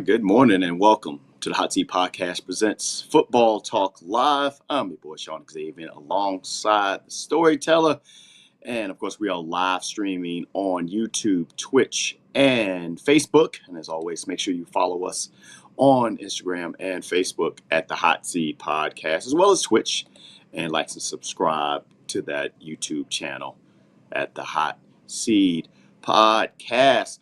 Good morning and welcome to the Hot Seat Podcast presents Football Talk Live. I'm your boy Shawn Xavien alongside the Storyteller. And of course, we are live streaming on YouTube, Twitch, and Facebook. And as always, make sure you follow us on Instagram and Facebook at the Hot Seat Podcast, as well as Twitch. And like to subscribe to that YouTube channel at the Hot Seed Podcast.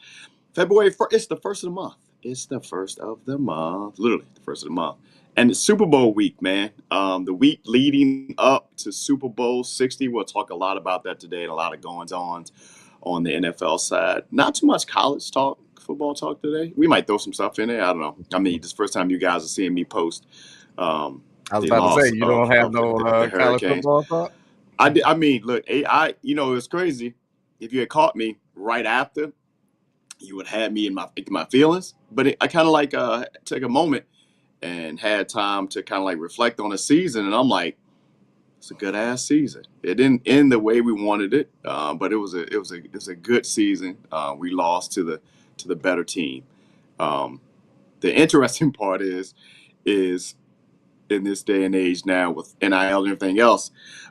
February 1st, it's the first of the month. It's the first of the month, literally the first of the month. And it's Super Bowl week, man. The week leading up to Super Bowl 60. We'll talk a lot about that today and a lot of goings-ons on the NFL side. Not too much college talk, football talk today. We might throw some stuff in there. I don't know. I mean, this is the first time you guys are seeing me post I was about to say, you don't have no college football talk? I mean, look, it's crazy. If you had caught me right after, you would have me in my feelings, but I kind of like took a moment and had time to kind of like reflect on the season, and I'm like, it's a good ass season. It didn't end the way we wanted it, but it was a good season. We lost to the better team. The interesting part is in this day and age now with NIL and everything else,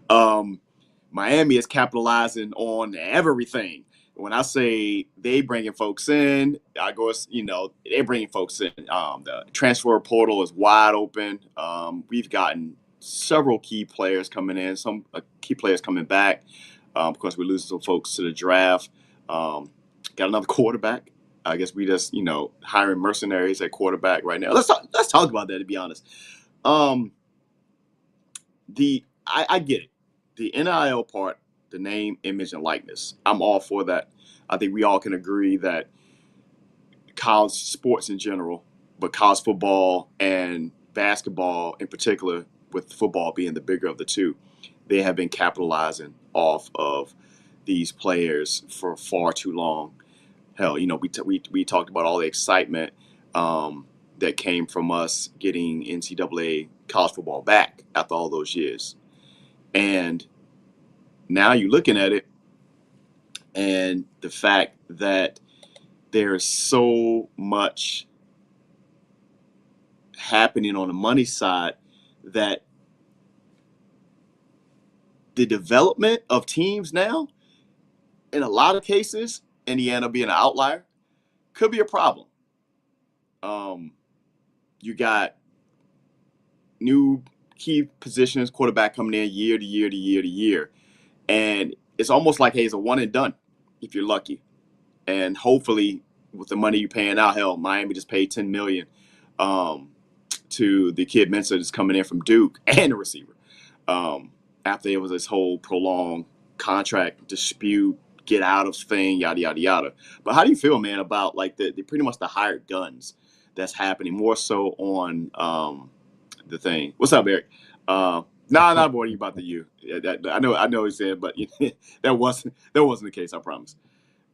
Miami is capitalizing on everything. When I say they bringing folks in, I go, they're bringing folks in. The transfer portal is wide open. We've gotten several key players coming in, some key players coming back. Of course, we're losing some folks to the draft. Got another quarterback. I guess we just, hiring mercenaries at quarterback right now. Let's talk about that, to be honest. I get it. The NIL part, the name, image, and likeness. I'm all for that. I think we all can agree that college sports in general, but college football and basketball in particular, with football being the bigger of the two, they have been capitalizing off of these players for far too long. Hell, we talked about all the excitement that came from us getting NCAA college football back after all those years. And now you're looking at it and the fact that there's so much happening on the money side that the development of teams now, in a lot of cases, Indiana being an outlier, could be a problem. You got new key positions, quarterback coming in year to year to year to year. And it's almost like, hey, it's a one and done if you're lucky. And hopefully with the money you're paying out, hell, Miami just paid $10 million to the kid Mensa that's coming in from Duke and the receiver. After it was this whole prolonged contract dispute, get out of thing, yada, yada, yada. But how do you feel, man, about like the pretty much the hired guns that's happening more so on the thing? What's up, Eric? Not worrying about the U. I know he said, but that wasn't the case. I promise.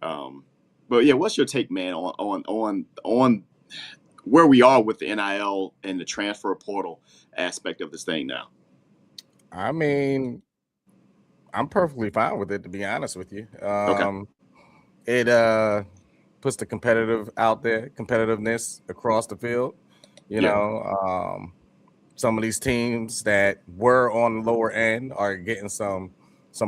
But yeah, what's your take, man, on where we are with the NIL and the transfer portal aspect of this thing now? I mean, I'm perfectly fine with it, to be honest with you. Okay. It puts the competitiveness across the field. Some of these teams that were on the lower end are getting some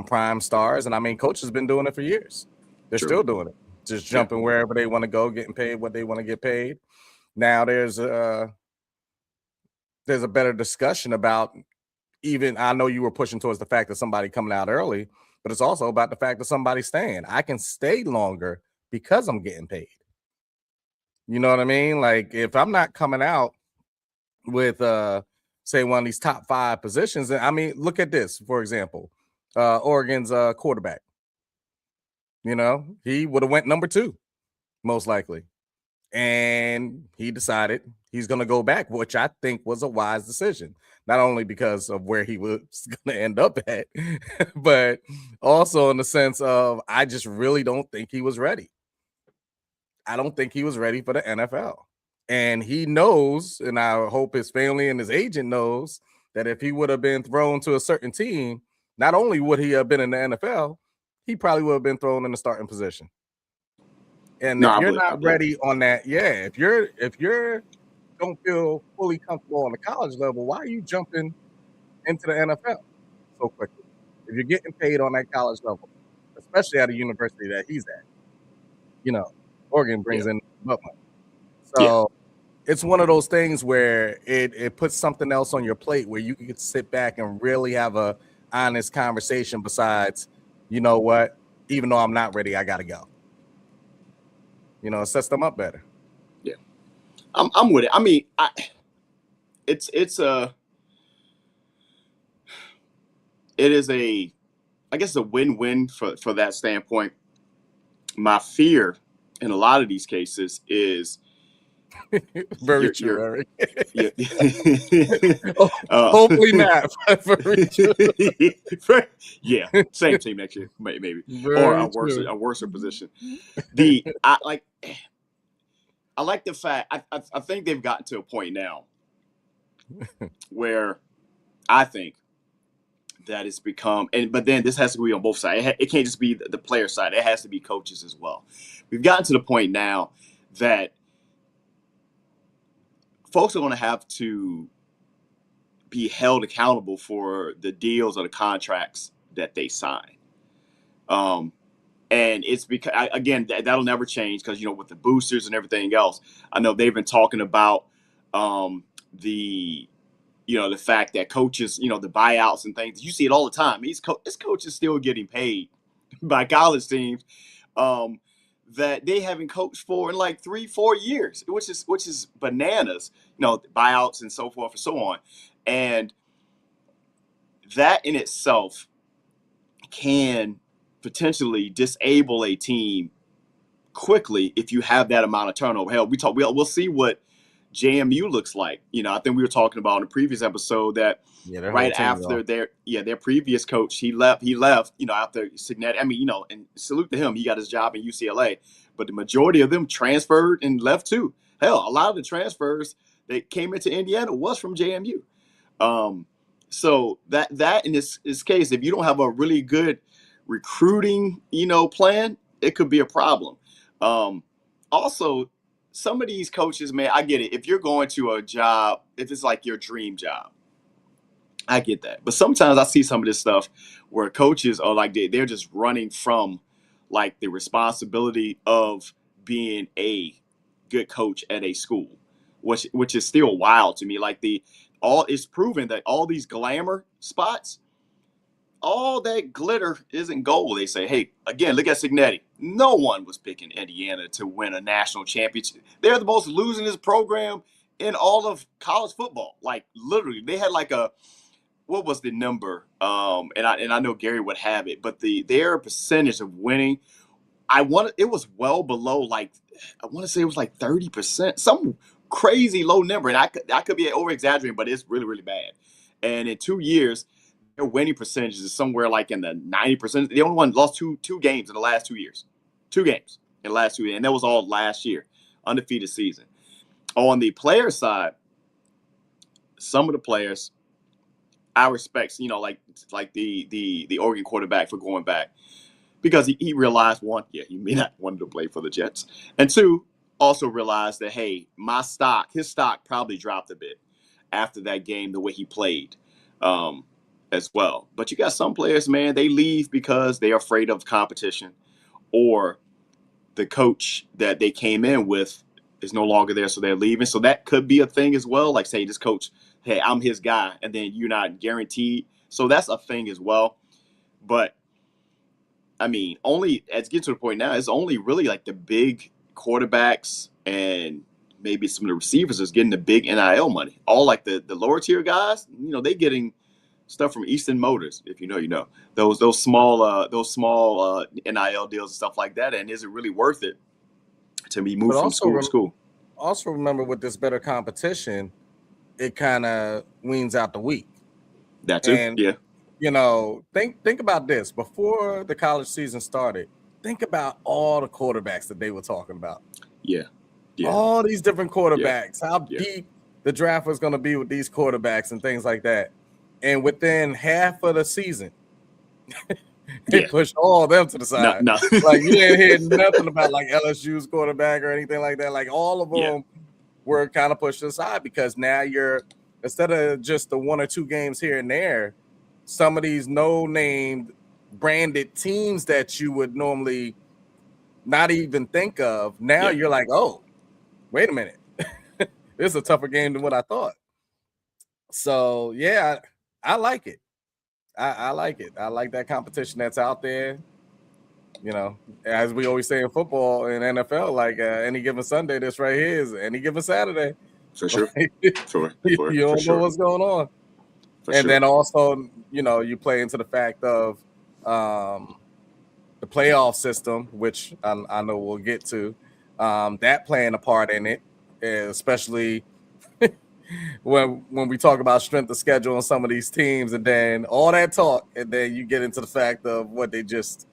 prime stars. And I mean, coaches have been doing it for years. They're still doing it. Just jumping wherever they want to go, getting paid what they want to get paid. Now there's a better discussion about, even, I know you were pushing towards the fact that somebody coming out early, but it's also about the fact that somebody's staying. I can stay longer because I'm getting paid. You know what I mean? Like, if I'm not coming out with say one of these top 5 positions. I mean, look at this, for example, Oregon's quarterback. He would have went number 2, most likely. And he decided he's going to go back, which I think was a wise decision, not only because of where he was going to end up at, but also in the sense of, I just really don't think he was ready. I don't think he was ready for the NFL. And he knows, and I hope his family and his agent knows, that if he would have been thrown to a certain team, not only would he have been in the NFL, he probably would have been thrown in the starting position. And No, if I you're believe. not ready on that, if you're don't feel fully comfortable on the college level, why are you jumping into the NFL so quickly? If you're getting paid on that college level, especially at a university that he's at, Oregon Yeah. brings in money. Yeah. So it's one of those things where it puts something else on your plate where you can sit back and really have a honest conversation besides, you know what, even though I'm not ready, I gotta go. It sets them up better. Yeah. I'm with it. I mean, it is I guess a win-win for that standpoint. My fear in a lot of these cases is Very you're true, Eric. you're Hopefully not. Very true. Yeah, same team next year, maybe, or Very true. a worse position. I like the fact I think they've gotten to a point now where I think that it's become, but then this has to be on both sides. It can't just be the player side. It has to be coaches as well. We've gotten to the point now that folks are going to have to be held accountable for the deals or the contracts that they sign. And it's because, again, that'll never change because, with the boosters and everything else, I know they've been talking about the the fact that coaches, the buyouts and things. You see it all the time. This coach is still getting paid by college teams that they haven't coached for in like 3-4 years, which is bananas. Buyouts and so forth and so on, and that in itself can potentially disable a team quickly if you have that amount of turnover. Hell, we'll see what JMU looks like. I think we were talking about in a previous episode that right after their previous coach, he left, after Signetti. I mean, and salute to him. He got his job in UCLA, but the majority of them transferred and left too. Hell, a lot of the transfers that came into Indiana was from JMU. So that in this case, if you don't have a really good recruiting, plan, it could be a problem. Also, some of these coaches, man, I get it. If you're going to a job, if it's like your dream job, I get that. But sometimes I see some of this stuff where coaches are like they're just running from like the responsibility of being a good coach at a school, which is still wild to me. Like it's proven that all these glamour spots, all that glitter isn't gold. They say, hey, again, look at Signetti. No one was picking Indiana to win a national championship. They're the most losingest program in all of college football. Like literally, they had like what was the number? And I know Gary would have it, but their percentage of winning, it was well below, like I want to say it was like 30%, some crazy low number, and I could be over exaggerating, but it's really really bad. And in 2 years, their winning percentage is somewhere like in the 90%. They only lost two games in the last 2 years, 2 games in the last 2 years, and that was all last year, undefeated season. On the player side, some of the players I respect, like the Oregon quarterback for going back because he realized, one, yeah, he may not want to play for the Jets, and two, also realized that, hey, his stock probably dropped a bit after that game, the way he played as well. But you got some players, man, they leave because they're afraid of competition, or the coach that they came in with is no longer there, so they're leaving. So that could be a thing as well. Like, say this coach, hey, I'm his guy, and then you're not guaranteed. So that's a thing as well. But I mean, only as get to the point now, it's only really like the big quarterbacks and maybe some of the receivers is getting the big NIL money. All like the lower tier guys, they getting stuff from Easton Motors, if you know. Those small NIL deals and stuff like that. And is it really worth it to be moved from school to school? Also remember, with this better competition, it kind of weans out the weak. That too, and, yeah. Think about this. Before the college season started, think about all the quarterbacks that they were talking about. Yeah. All these different quarterbacks, how deep the draft was going to be with these quarterbacks and things like that. And within half of the season, They Yeah. pushed all of them to the No, side. no. Like you didn't hear nothing about like LSU's quarterback or anything like that. Like all of Yeah. them were kind of pushed aside because now you're instead of just the 1 or 2 games here and there, some of these no-name branded teams that you would normally not even think of. Now Yeah. you're like, oh, wait a minute. This is a tougher game than what I thought. So yeah, I like it. I like it. I like that competition that's out there. You know, as we always say in football and NFL, like any given Sunday, this right here is any given Saturday. For sure. For You don't know sure. what's going on. For And sure. then also, you know, you play into the fact of the playoff system, which I know we'll get to, that playing a part in it, especially when we talk about strength of schedule on some of these teams, and then all that talk, and then you get into the fact of what they just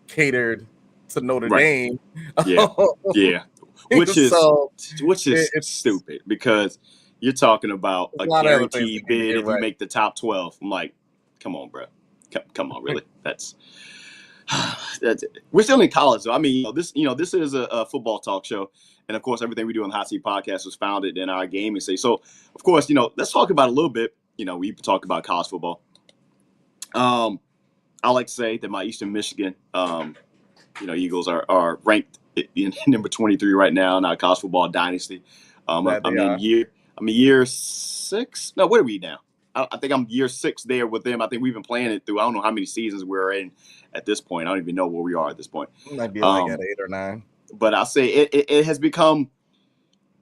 catered to Notre Right. Dame. Yeah. Yeah. Which is So it's stupid because you're talking about a a lot of other things they guaranteed need to bid get if you right. make the top 12. I'm like, come on, bro. Come on, really? That's we're still in college, though. I mean, this is a football talk show, and of course, everything we do on the Hot Seat Podcast was founded in our gaming stage. So, of course, let's talk about a little bit. We talk about college football. I like to say that my Eastern Michigan, Eagles are ranked in number 23 right now in our college football dynasty. That they are. I'm in year 6. No, what are we now? I think I'm year 6 there with them. I think we've been playing it through. I don't know how many seasons we're in at this point. I don't even know where we are at this point. It might be like at 8 or 9. But I'll say it has become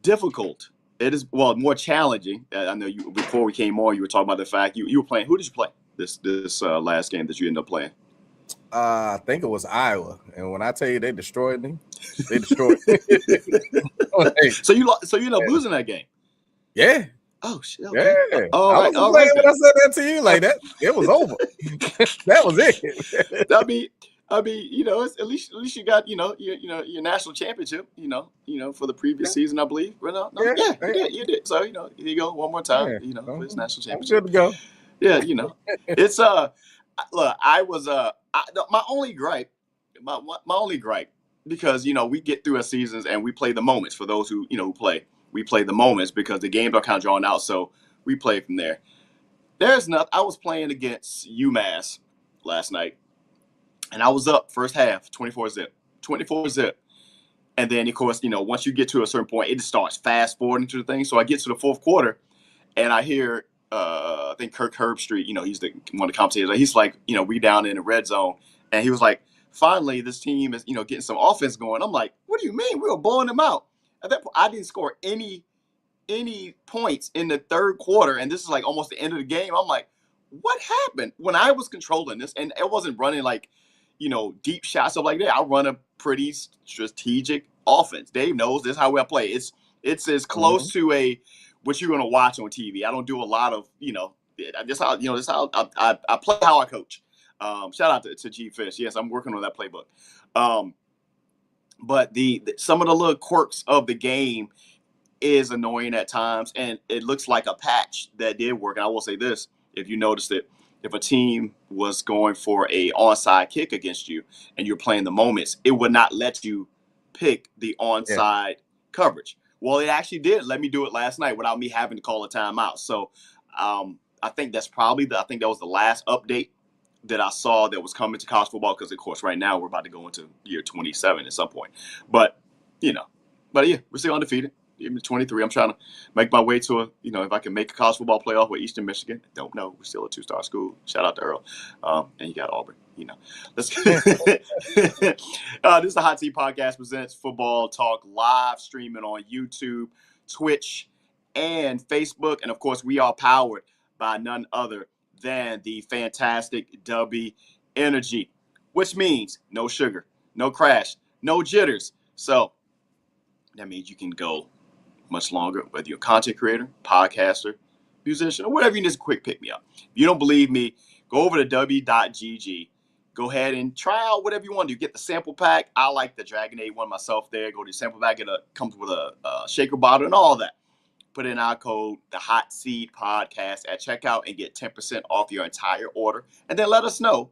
difficult. It is more challenging. I know you before we came on, you were talking about the fact you were playing. Who did you play this last game that you ended up playing? I think it was Iowa, and when I tell you they destroyed me, they destroyed me. So you ended up losing that game. Yeah. Oh shit! Okay. Yeah. All I right. wasn't playing when I said that to you like that. It was over. That was it. I mean, at least you got your national championship. For the previous season, I believe. But you did. So here you go one more time. For this national championship. Good to go. Yeah, it's look, I was my only gripe, my only gripe, because we get through our seasons and we play the moments. For those who who play, we play the moments because the games are kind of drawn out, so we play from there. There's nothing. I was playing against UMass last night, and I was up first half 24 zip, and then of course once you get to a certain point, it just starts fast forwarding to the thing. So I get to the fourth quarter, and I hear. I think Kirk Herbstreit, he's one of the commentators. He's like, we down in the red zone, and he was like, finally, this team is, getting some offense going. I'm like, what do you mean? We were blowing them out. At that point, I didn't score any points in the third quarter, and this is like almost the end of the game. I'm like, what happened? When I was controlling this, and it wasn't running like, deep shots, stuff like that. I run a pretty strategic offense. Dave knows this is how I play. It's as close to what you're going to watch on TV. I don't do a lot of, this how I play how I coach. Shout out to G Fish. Yes, I'm working on that playbook. But the some of the little quirks of the game is annoying at times, and it looks like a patch that did work. And I will say this: if you noticed it, if a team was going for a onside kick against you and you're playing the moments, it would not let you pick the onside coverage. Well, it actually did let me do it last night without me having to call a timeout. So I think that's probably I think that was the last update that I saw that was coming to college football, because of course right now we're about to go into year 27 at some point. But yeah, we're still undefeated. Even 23. I'm trying to make my way to if I can make a college football playoff with Eastern Michigan. Don't know. We're still a 2-star school. Shout out to Earl. And you got Auburn. Let's. This is the Hot Seat Podcast presents Football Talk live streaming on YouTube, Twitch, and Facebook. And of course, we are powered by none other than the fantastic DUBBY Energy, which means no sugar, no crash, no jitters. So that means you can go much longer, whether you're a content creator, podcaster, musician, or whatever. You just quick pick me up. If you don't believe me, go over to dubby.gg. Go ahead and try out whatever you want to do. Get the sample pack. I like the Dragonade one myself there. Go to the sample pack. Comes with a shaker bottle and all that. Put in our code, the Hot Seat Podcast, at checkout and get 10% off your entire order. And then let us know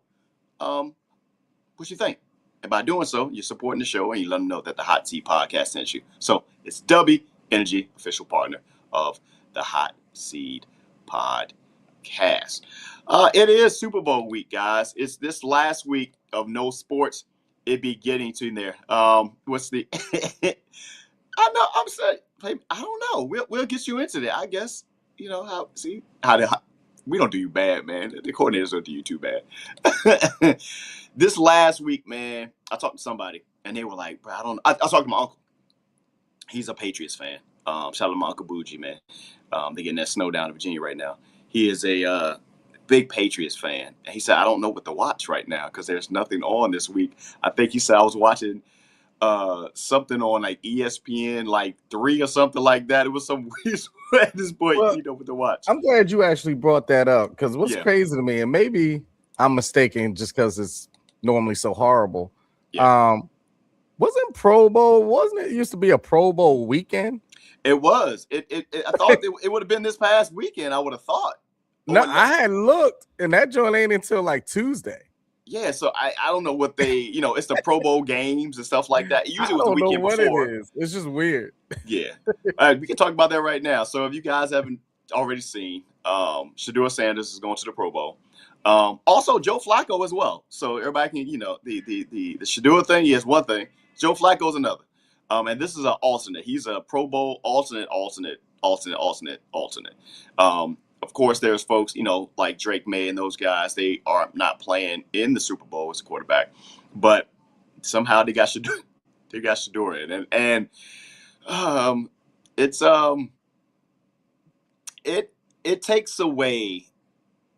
what you think. And by doing so, you're supporting the show and you let them know that the Hot Seat Podcast sent you. So it's DUBBY Energy, official partner of the Hot Seed Podcast. It is Super Bowl week, guys. It's this last week of no sports. It be getting to there. What's the? I know. I'm saying. I don't know. We'll get you into that. I guess you know how. See how we don't do you bad, man. The coordinators don't do you too bad. This last week, man, I talked to somebody and they were like, "Bro, I don't." I was talking to my uncle. He's a Patriots fan. Shout out to my Uncle Bougie, man. They're getting that snow down in Virginia right now. He is a big Patriots fan. And he said, I don't know what to watch right now because there's nothing on this week. I think he said I was watching something on like ESPN, like 3 or something like that. It was some weird at this point. Well, you know what to watch. I'm glad you actually brought that up because what's crazy to me, and maybe I'm mistaken just because it's normally so horrible. Yeah. Wasn't Pro Bowl? Wasn't it used to be a Pro Bowl weekend? It was. I thought it would have been this past weekend. I would have thought. No, I had looked, and that joint ain't until like Tuesday. Yeah, so I don't know what they, it's the Pro Bowl games and stuff like that. Usually it was the weekend what before. It is. It's just weird. Yeah. All right, we can talk about that right now. So if you guys haven't already seen, Shedeur Sanders is going to the Pro Bowl. Also Joe Flacco as well. So everybody can, the Shedeur thing is one thing. Joe Flacco is another. And this is an alternate. He's a Pro Bowl alternate. Of course, there's folks, like Drake May and those guys. They are not playing in the Super Bowl as a quarterback, but somehow they got Shedeur in, and it's it takes away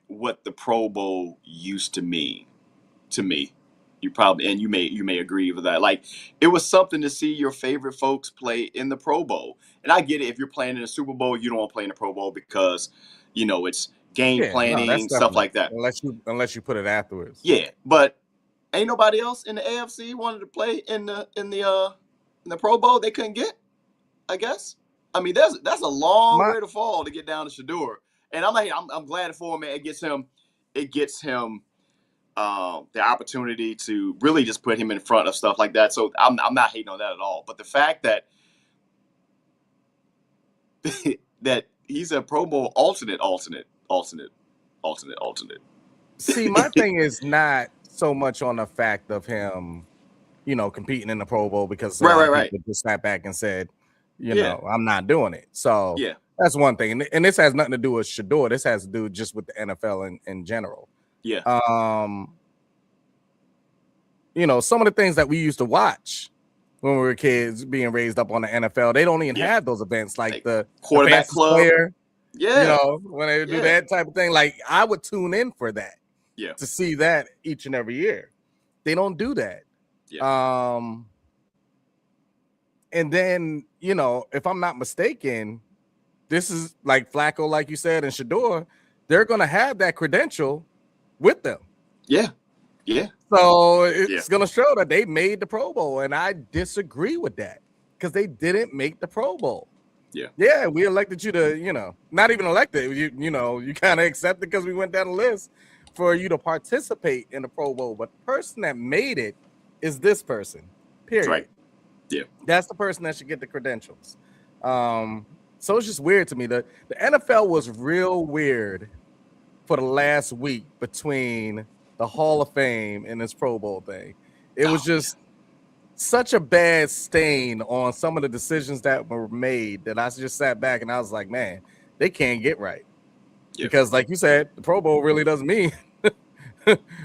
what the Pro Bowl used to mean to me. You probably, and you may agree with that. Like, it was something to see your favorite folks play in the Pro Bowl. And I get it. If you're playing in the Super Bowl, you don't want to play in the Pro Bowl because, it's game planning, stuff like that. Unless you put it afterwards. Yeah, but ain't nobody else in the AFC wanted to play in the Pro Bowl. They couldn't get, I guess. I mean, that's a long way to fall to get down to Shedeur. And I'm glad for him, man. It gets him the opportunity to really just put him in front of stuff like that. So I'm not hating on that at all. But the fact that that he's a Pro Bowl alternate. See, my thing is not so much on the fact of him, competing in the Pro Bowl because right. People just sat back and said, I'm not doing it. So yeah, that's one thing. And this has nothing to do with Shedeur. This has to do just with the NFL in general. Yeah. Some of the things that we used to watch when we were kids being raised up on the NFL, they don't even have those events like the quarterback club. Player, yeah. When they do that type of thing, like I would tune in for that. Yeah. To see that each and every year. They don't do that. Yeah. And then, if I'm not mistaken, this is like Flacco, like you said, and Shedeur, they're going to have that credential with them. Yeah. Yeah. So it's going to show that they made the Pro Bowl. And I disagree with that because they didn't make the Pro Bowl. Yeah. Yeah. We elected you to, not even elected. You kind of accepted because we went down the list for you to participate in the Pro Bowl. But the person that made it is this person. Period. That's right. Yeah. That's the person that should get the credentials. So it's just weird to me. The NFL was real weird for the last week between the Hall of Fame and this Pro Bowl thing. It was just such a bad stain on some of the decisions that were made that I just sat back and I was like, man, they can't get right. Yep. Because like you said, the Pro Bowl really doesn't mean.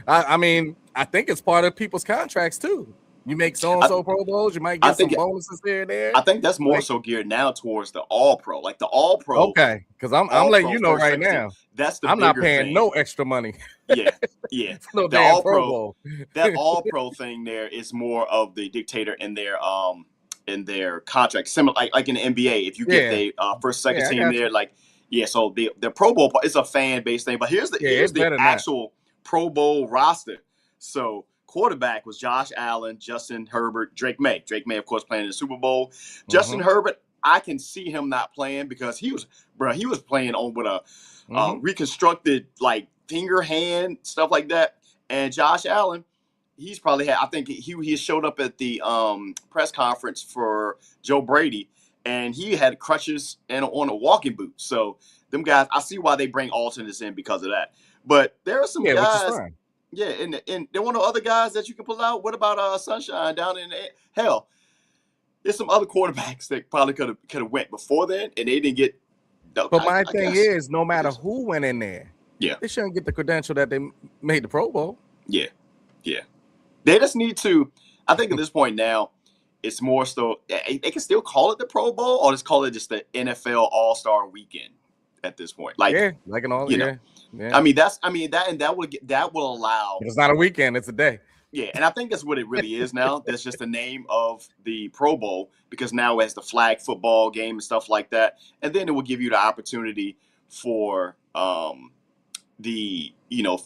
I mean, I think it's part of people's contracts too. You make so-and-so Pro Bowls, you might get some bonuses here and there. I think that's more so geared now towards the All-Pro. Like the All-Pro. Okay, because I'm letting you know right now. That's the I'm not paying thing. No extra money. Yeah. No the damn Pro Bowl. That All-Pro thing there is more of the dictator in their contract. Similar like in the NBA, if you get the first, second team there, so the Pro Bowl is a fan-based thing. But here's the actual Pro Bowl roster. So quarterback was Josh Allen, Justin Herbert, Drake May. Drake May, of course, playing in the Super Bowl. Mm-hmm. Justin Herbert, I can see him not playing because he was playing on with a reconstructed finger hand, stuff like that. And Josh Allen, he's probably had. I think he showed up at the press conference for Joe Brady, and he had crutches and on a walking boot. So them guys, I see why they bring alternates in because of that. But there are some which is guys. fine. Yeah, and there were no other guys that you can pull out. What about Sunshine down in hell? There's some other quarterbacks that probably could have went before then, and they didn't get. But my thing is, no matter guess. who went in there, Yeah, they shouldn't get the credential that they made the Pro Bowl. Yeah. They just need to. I think at this point now, it's more so they can still call it the Pro Bowl or just call it just the NFL All-Star Weekend at this point. Like an all. Yeah. I mean that will allow. But it's not a weekend; it's a day. Yeah, and I think that's what it really is now. That's just the name of the Pro Bowl because now it has the flag football game and stuff like that, and then it will give you the opportunity for the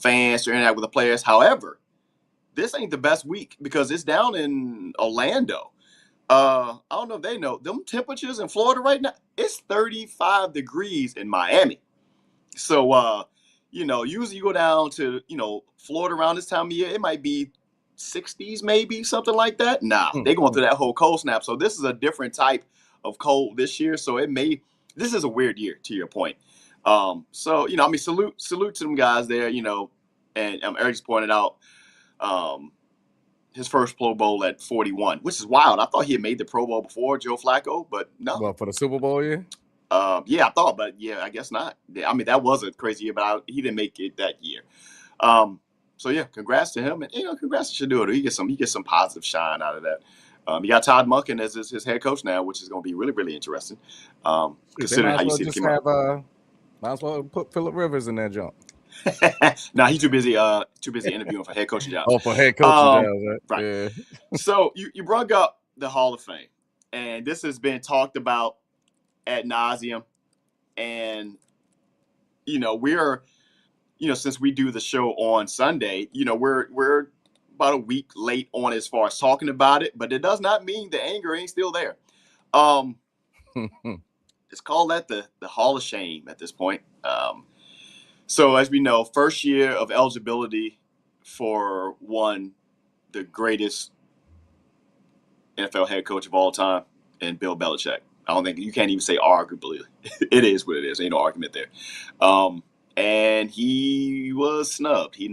fans to interact with the players. However, this ain't the best week because it's down in Orlando. I don't know if they know them temperatures in Florida right now. It's 35 degrees in Miami. So usually you go down to Florida around this time of year, it might be 60s, maybe something like that. Nah, they're going through that whole cold snap. So this is a different type of cold this year. So this is a weird year to your point. So salute to them guys there. And Eric's pointed out his first Pro Bowl at 41, which is wild. I thought he had made the Pro Bowl before Joe Flacco, but no. Well, for the Super Bowl year. Yeah, I thought, but yeah, I guess not. I mean, that was a crazy year, but he didn't make it that year. So yeah, congrats to him, and congrats to Shador. He gets some positive shine out of that. You got Todd Monken as his head coach now, which is going to be really, really interesting. Considering how you see the team. Might as well put Phillip Rivers in that jump. Nah, he's too busy interviewing for head coaching jobs. Oh, for head coaching jobs, right? Yeah. So you brought up the Hall of Fame, and this has been talked about ad nauseum, and we're since we do the show on Sunday, we're about a week late on as far as talking about it, but it does not mean the anger ain't still there. It's called that the Hall of Shame at this point. So as we know, first year of eligibility for the greatest NFL head coach of all time, and Bill Belichick. I don't think you can't even say arguably. It is what it is. Ain't no argument there. And he was snubbed. He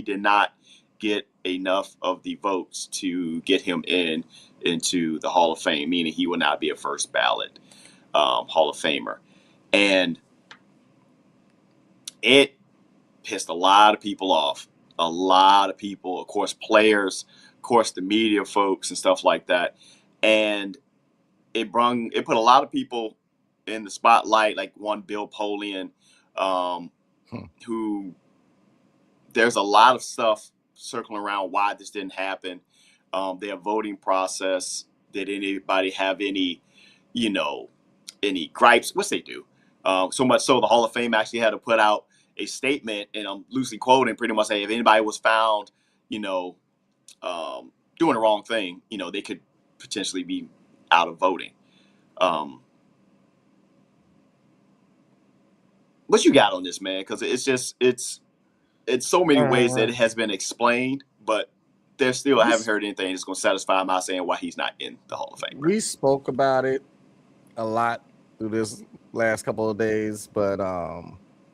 did not get enough of the votes to get him into the Hall of Fame, meaning he will not be a first ballot Hall of Famer. And it pissed a lot of people off. A lot of people, of course, players, of course, the media folks and stuff like that. And it put a lot of people in the spotlight, like one Bill Polian, who there's a lot of stuff circling around why this didn't happen. Their voting process. Did anybody have any gripes? What's they do? So much so the Hall of Fame actually had to put out a statement, and I'm loosely quoting, pretty much say if anybody was found, doing the wrong thing, they could potentially be out of voting. What you got on this, man? Because it's so many ways that it has been explained, but there's still I haven't heard anything that's going to satisfy my saying why he's not in the Hall of Fame. We spoke about it a lot through this last couple of days, but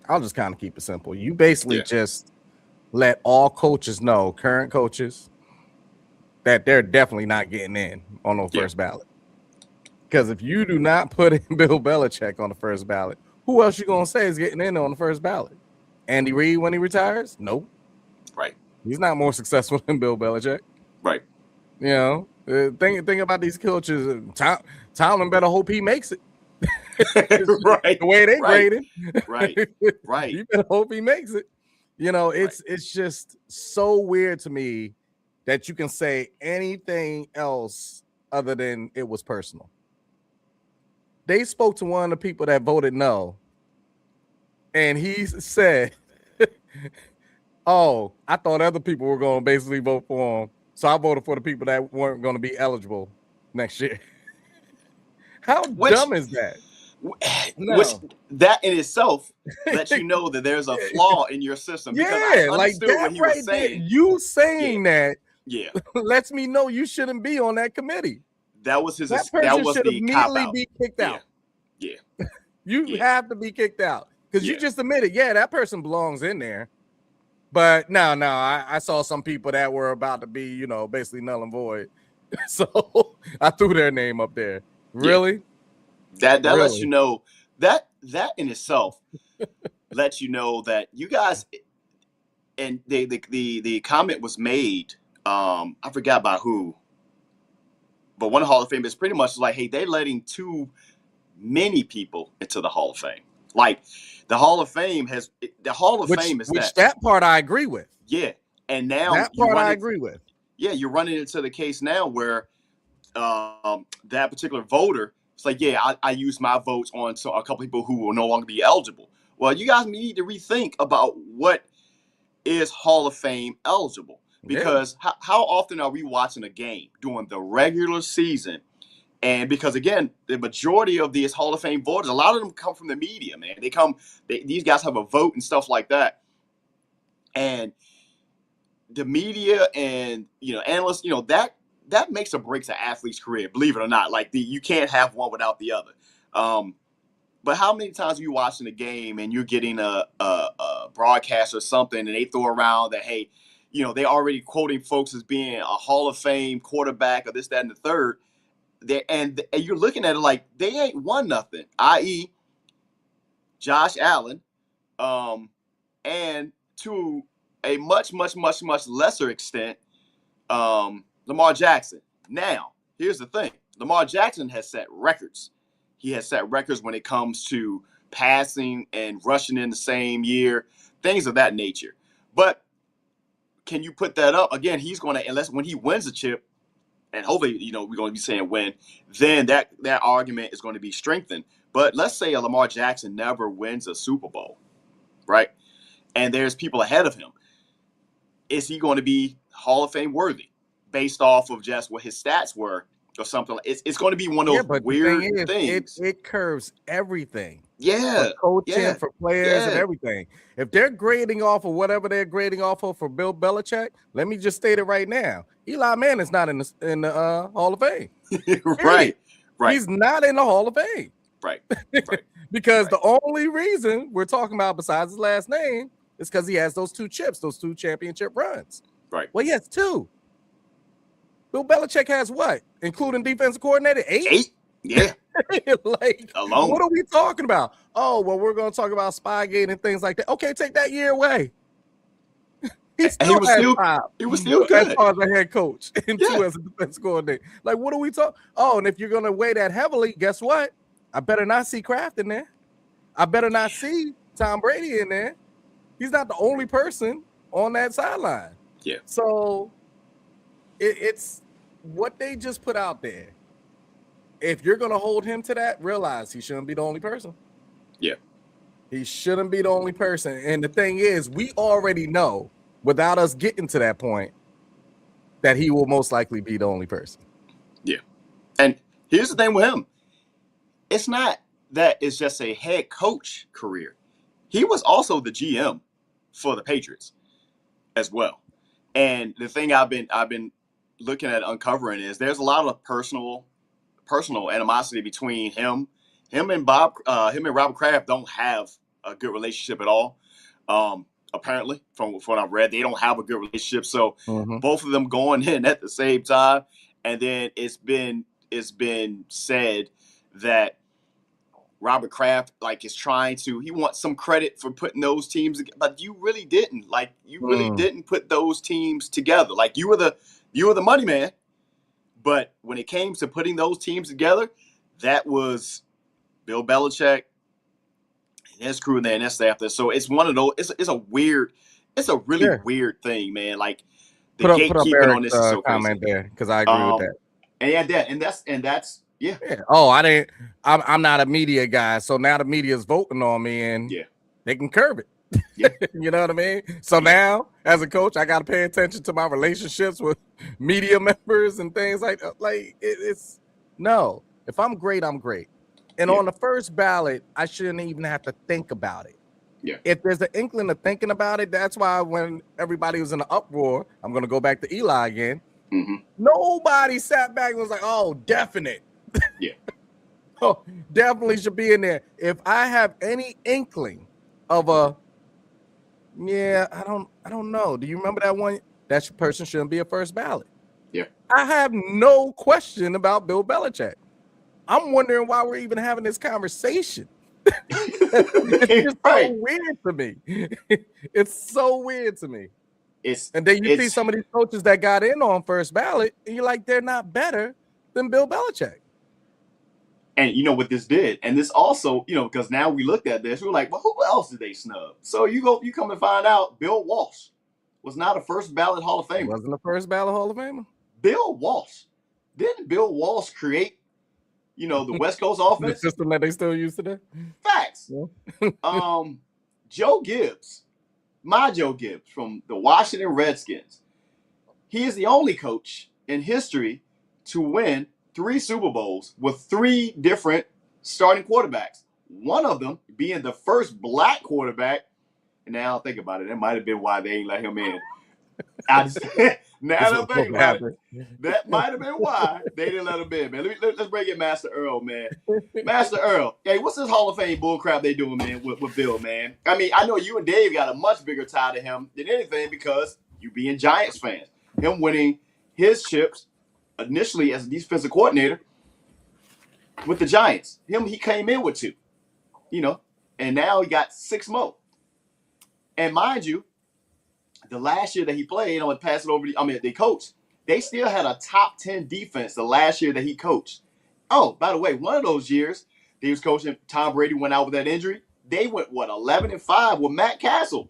I'll just kind of keep it simple. You basically just let all coaches know, current coaches, that they're definitely not getting in on the first ballot. Because if you do not put in Bill Belichick on the first ballot, who else you going to say is getting in on the first ballot? Andy Reid when he retires? Nope. Right. He's not more successful than Bill Belichick. Right. Think about these coaches. Tomlin better hope he makes it. Right. The way they graded. Right. You better hope he makes it. It's just so weird to me that you can say anything else other than it was personal. They spoke to one of the people that voted no, and he said, oh, I thought other people were going to basically vote for him, so I voted for the people that weren't going to be eligible next year. How dumb is that? Which that in itself lets you know that there's a flaw in your system. Because I understood what he was saying. You saying that Yeah, lets me know you shouldn't be on that committee. that was his. That That person was should the cop immediately out. be kicked Yeah, out. yeah, You yeah. have to be kicked out because you Yeah. just admitted, yeah, that person belongs in there. But no, I saw some people that were about to be, basically null and void. So I threw their name up there. Really? That Really? lets you know that in itself lets you know that you guys, and the comment was made. I forgot by who, but one Hall of Fame is pretty much like, hey, they're letting too many people into the Hall of Fame. Like the Hall of Fame is that part I agree with. Yeah, and now that part I agree with. Yeah, you're running into the case now where that particular voter, it's like, yeah, I used my votes on a couple people who will no longer be eligible. Well, you guys need to rethink about what is Hall of Fame eligible, because how often are we watching a game during the regular season? And because again, the majority of these Hall of Fame voters, a lot of them come from the media, man. These guys have a vote and stuff like that, and the media and analysts, that makes or breaks an athlete's career, believe it or not. Like you can't have one without the other. But how many times are you watching a game and you're getting a broadcast or something, and they throw around that, hey, they already quoting folks as being a Hall of Fame quarterback or this, that, and the third. And you're looking at it like they ain't won nothing, i.e. Josh Allen, and to a much, much, much, much lesser extent, Lamar Jackson. Now, here's the thing. Lamar Jackson has set records. He has set records when it comes to passing and rushing in the same year, things of that nature. But can you put that up? Again, he's going to, unless when he wins a chip, and hopefully, we're going to be saying when, then that argument is going to be strengthened. But let's say a Lamar Jackson never wins a Super Bowl, right? And there's people ahead of him. Is he going to be Hall of Fame worthy based off of just what his stats were or something? It's going to be one of those weird things. It curves everything. Yeah. For coaching, for players, and everything. If they're grading off of whatever they're grading off of for Bill Belichick, let me just state it right now. Eli Manning's not in the Hall of Fame. Right. He's not in the Hall of Fame. Right. Because the only reason we're talking about besides his last name is because he has those two championship runs. Right. Well, he has two. Bill Belichick has what? Including defensive coordinator? 8? Yeah. Like, alone. What are we talking about? Oh, well, we're going to talk about Spygate and things like that. Okay, take that year away. He was still good as far as a head coach and 2 as a defensive coordinator. Like, what are we talking? Oh, and if you're going to weigh that heavily, guess what? I better not see Kraft in there. I better not see Tom Brady in there. He's not the only person on that sideline. Yeah. So it's what they just put out there. If you're going to hold him to that, realize he shouldn't be the only person. Yeah. He shouldn't be the only person. And the thing is, we already know, without us getting to that point, that he will most likely be the only person. Yeah. And here's the thing with him. It's not that it's just a head coach career. He was also the GM for the Patriots as well. And the thing I've been looking at uncovering is there's a lot of personal animosity between him and Robert Kraft don't have a good relationship at all. Apparently, from what I've read, they don't have a good relationship. So both of them going in at the same time, and then it's been said that Robert Kraft he wants some credit for putting those teams together, but you really didn't. Like you really didn't put those teams together. Like you were the money man, but when it came to putting those teams together, that was Bill Belichick and his crew and his staff there. So it's one of those. It's a really weird thing, man. Like the gatekeeping on this is so crazy. Comment there because I agree with that. And that's. Yeah. Oh, I'm not a media guy, so now the media is voting on me, and they can curb it. Yeah. You know what I mean? So now, as a coach, I got to pay attention to my relationships with media members and things like that. Like it's no. If I'm great, I'm great. And on the first ballot, I shouldn't even have to think about it. Yeah. If there's an inkling of thinking about it, that's why when everybody was in an uproar, I'm going to go back to Eli again. Mm-hmm. Nobody sat back and was like, "Oh, definite." Yeah. Oh, definitely should be in there. If I have any inkling of I don't know. Do you remember that one? That person shouldn't be a first ballot. Yeah. I have no question about Bill Belichick. I'm wondering why we're even having this conversation. It's just so weird to me. It's so weird to me. And then you see some of these coaches that got in on first ballot, and you're like, they're not better than Bill Belichick. And you know what this did, and this also, because now we looked at this, we were like, well, who else did they snub? So you come and find out, Bill Walsh was not a first ballot Hall of Famer. He wasn't a first ballot Hall of Famer. Bill Walsh. Didn't Bill Walsh create, the West Coast offense? The system that they still use today? Facts. Yeah. Joe Gibbs, my Joe Gibbs from the Washington Redskins. He is the only coach in history to win 3 Super Bowls with 3 different starting quarterbacks. One of them being the first black quarterback. And now think about it. That might have been why they ain't let him in. Now that I think about it, that might have been why they didn't let him in, man. Let's bring in Master Earl, man. Master Earl, hey, what's this Hall of Fame bullcrap they doing, man, with Bill, man? I mean, I know you and Dave got a much bigger tie to him than anything because you being Giants fans. Him winning his chips initially as a defensive coordinator with the Giants. He came in with 2, and now he got 6 more. And mind you, the last year that he played, pass it over. They coached. They still had a top 10 defense the last year that he coached. Oh, by the way, one of those years he was coaching, Tom Brady went out with that injury. They went 11-5 with Matt Castle.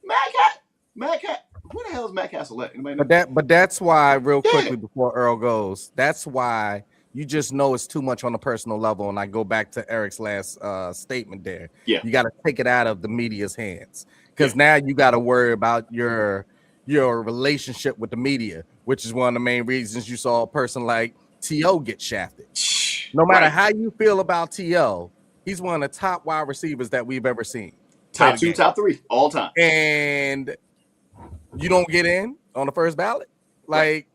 Matt Castle. Who the hell is Matt Castle at? But that's why, real quickly before Earl goes, that's why you just know it's too much on a personal level. And I go back to Eric's last statement there. Yeah, you got to take it out of the media's hands because now you got to worry about your relationship with the media, which is one of the main reasons you saw a person like T.O. get shafted. No matter how you feel about T.O., he's one of the top wide receivers that we've ever seen. Top 2, top 3, all time. And you don't get in on the first ballot. Like,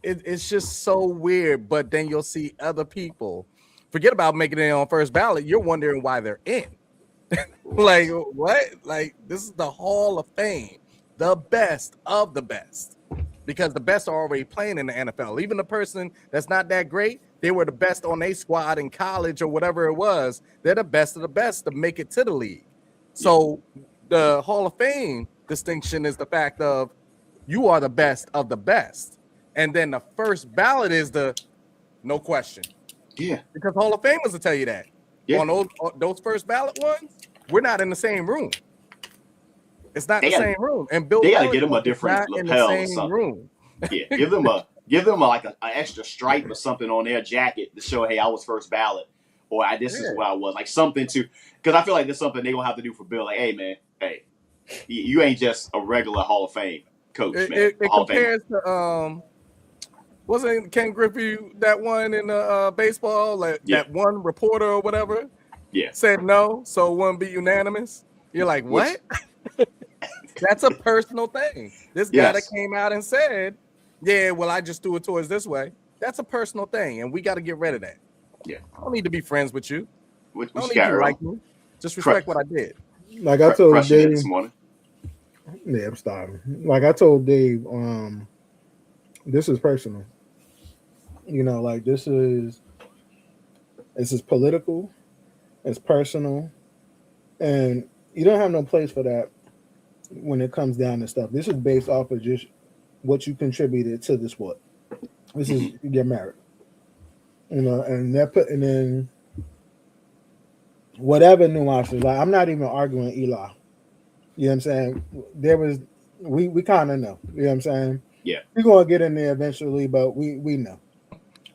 it's just so weird. But then you'll see other people forget about making it on first ballot. You're wondering why they're in. Like, what? Like, this is the Hall of Fame, the best of the best, because the best are already playing in the NFL. Even the person that's not that great, they were the best on a squad in college or whatever it was. They're the best of the best to make it to the league. So the Hall of Fame distinction is the fact of you are the best of the best. And then the first ballot is the no question. Yeah. Because Hall of Famers will tell you that. Yeah. On those first ballot ones, we're not in the same room. It's not the same room. And Bill, they got to get them a different lapel or something. Room. Yeah, give them like an extra stripe or something on their jacket to show, hey, I was first ballot, or this is what I was, like something to, because I feel like there's something they're gonna have to do for Bill. Like, hey man, you ain't just a regular Hall of Fame coach, man. It compares to wasn't Ken Griffey that one in baseball, like that one reporter or whatever? Yeah, said no, so it wouldn't be unanimous. You're like, what? That's a personal thing. This guy that came out and said, yeah, well, I just threw it towards this way. That's a personal thing, and we got to get rid of that. Yeah, I don't need to be friends with you. I don't need to like me. Just respect what I did. Like I told Dave this morning. Yeah, I'm starving. Like I told Dave, this is personal. Like this is political, it's personal, and you don't have no place for that when it comes down to stuff. This is based off of just what you contributed to the sport. This is you get married, and then whatever nuances. Like I'm not even arguing Eli. You know what I'm saying? We kind of know. You know what I'm saying? Yeah, we're gonna get in there eventually, but we know.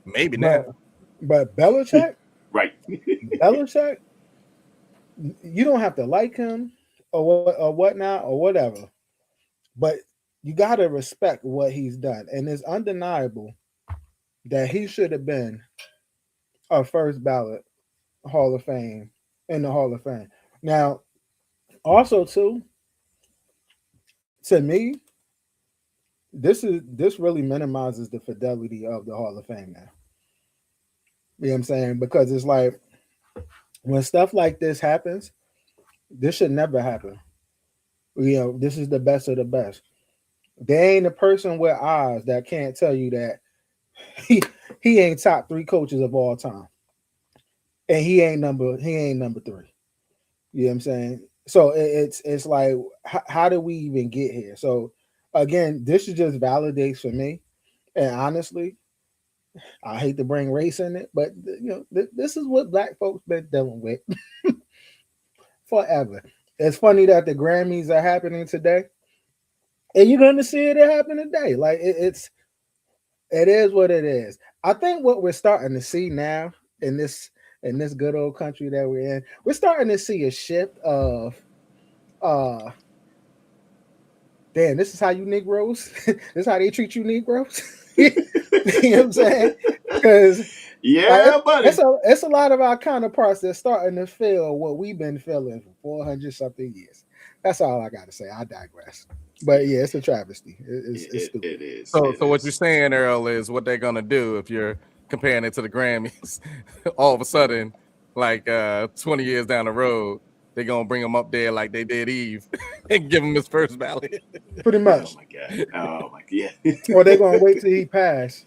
Maybe not. But Belichick, right? Belichick, you don't have to like him or whatnot or whatever, but you got to respect what he's done, and it's undeniable that he should have been a first ballot Hall of Fame in the Hall of Fame. Now, Also, too, to me, this really minimizes the fidelity of the Hall of Fame now. You know what I'm saying? Because it's like when stuff like this happens, this should never happen. You know, this is the best of the best. There ain't a person with eyes that can't tell you that he he ain't top three coaches of all time, and he ain't number three. You know what I'm saying? So it's like how did we even get here? So again, this is just validates for me. And honestly, I hate to bring race in it, but this is what black folks been dealing with forever. It's funny that the Grammys are happening today, and you're going to see it happen today. Like it is what it is. I think what we're starting to see now in this good old country that we're in, we're starting to see a shift of uh damn, this is how you Negroes, this is how they treat you Negroes. You know what I'm saying? Because Yeah, buddy. it's a lot of our counterparts that's starting to feel what we've been feeling for 400 something years. That's all I got to say. I digress. But yeah, it's a travesty. It's stupid. It is. So what you're saying, Earl, is what they're gonna do if you're comparing it to the Grammys. All of a sudden, like 20 years down the road, they're gonna bring him up there like they did Eve and give him his first ballot. Pretty much. Oh my god. Oh my god. Or they're gonna wait till he pass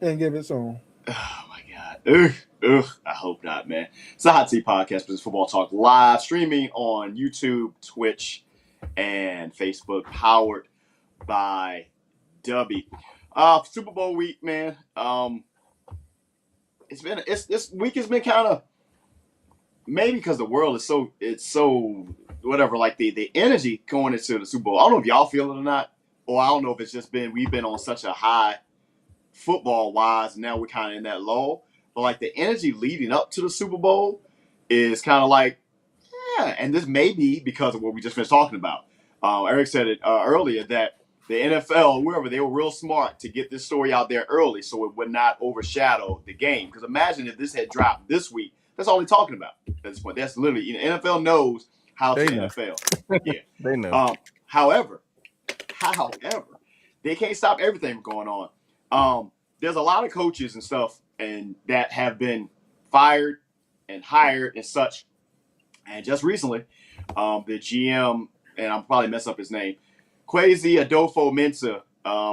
and give it to him. Oh my god. Ugh. I hope not, man. It's a Hot Tea Podcast, Business Football Talk live, streaming on YouTube, Twitch, and Facebook, powered by DUBBY. Super Bowl week, man. This week has been kind of, maybe because the world is so whatever, like the energy going into the Super Bowl. I don't know if y'all feel it or not, or I don't know if it's just we've been on such a high football wise, and now we're kind of in that low. But like the energy leading up to the Super Bowl is kind of like, yeah. And this may be because of what we just finished talking about. Eric said it earlier that the NFL, whoever, they were real smart to get this story out there early so it would not overshadow the game. Because imagine if this had dropped this week. That's all they're talking about at this point. That's literally, NFL knows how to NFL. Yeah. They know. However, they can't stop everything from going on. There's a lot of coaches and stuff and that have been fired and hired and such. And just recently, the GM, and I'm probably mess up his name, Kwesi Adofo-Mensah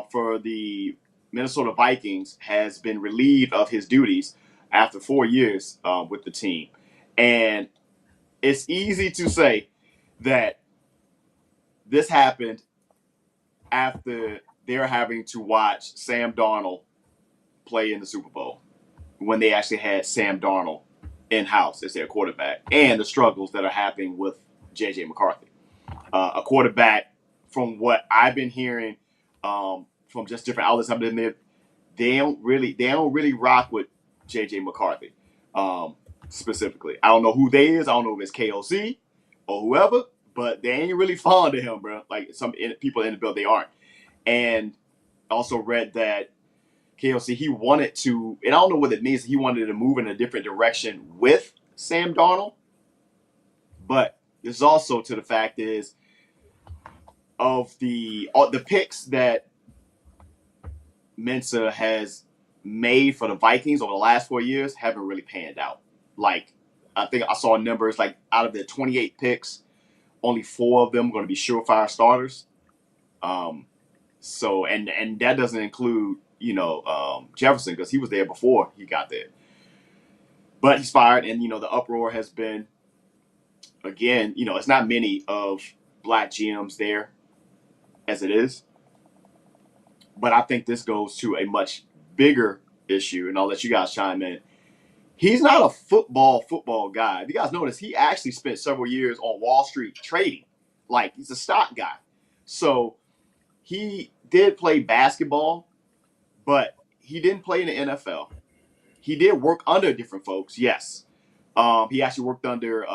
for the Minnesota Vikings has been relieved of his duties after 4 years with the team. And it's easy to say that this happened after they're having to watch Sam Darnold play in the Super Bowl when they actually had Sam Darnold in-house as their quarterback, and the struggles that are happening with J.J. McCarthy. A quarterback, from what I've been hearing from just different outlets I've been there, they don't really rock with J.J. McCarthy specifically. I don't know who they is. I don't know if it's KOC or whoever, but they ain't really fond of him, bro. Like some people in the building, they aren't. And also read that KOC, he wanted to, and I don't know what it means, he wanted to move in a different direction with Sam Darnold. But there's also to the fact is of the picks that Mensah has made for the Vikings over the last 4 years haven't really panned out. Like, I think I saw numbers like out of the 28 picks, only 4 of them are going to be surefire starters. So, and that doesn't include, Jefferson, because he was there before he got there. But he's fired, and, the uproar has been, again, it's not many of black GMs there as it is. But I think this goes to a much bigger issue, and I'll let you guys chime in. He's not a football guy. If you guys notice, he actually spent several years on Wall Street trading. Like, he's a stock guy. So he did play basketball, but he didn't play in the NFL. He did work under different folks, yes. He actually worked under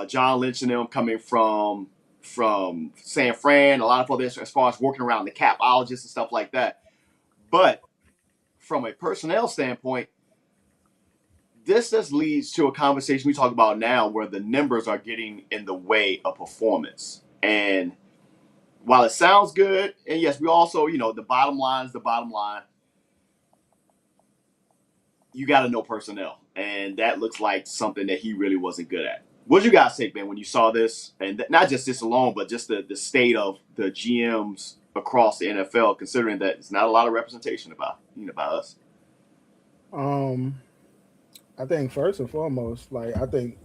John Lynch and them coming from San Fran, a lot of others as far as working around the capologists and stuff like that. But from a personnel standpoint, this just leads to a conversation we talk about now where the numbers are getting in the way of performance. And while it sounds good, and yes, we also, the bottom line is the bottom line, you got to know personnel. And that looks like something that he really wasn't good at. What did you guys think, man, when you saw this? And not just this alone, but just the state of the GMs across the NFL, considering that it's not a lot of representation about us. I think first and foremost, like I think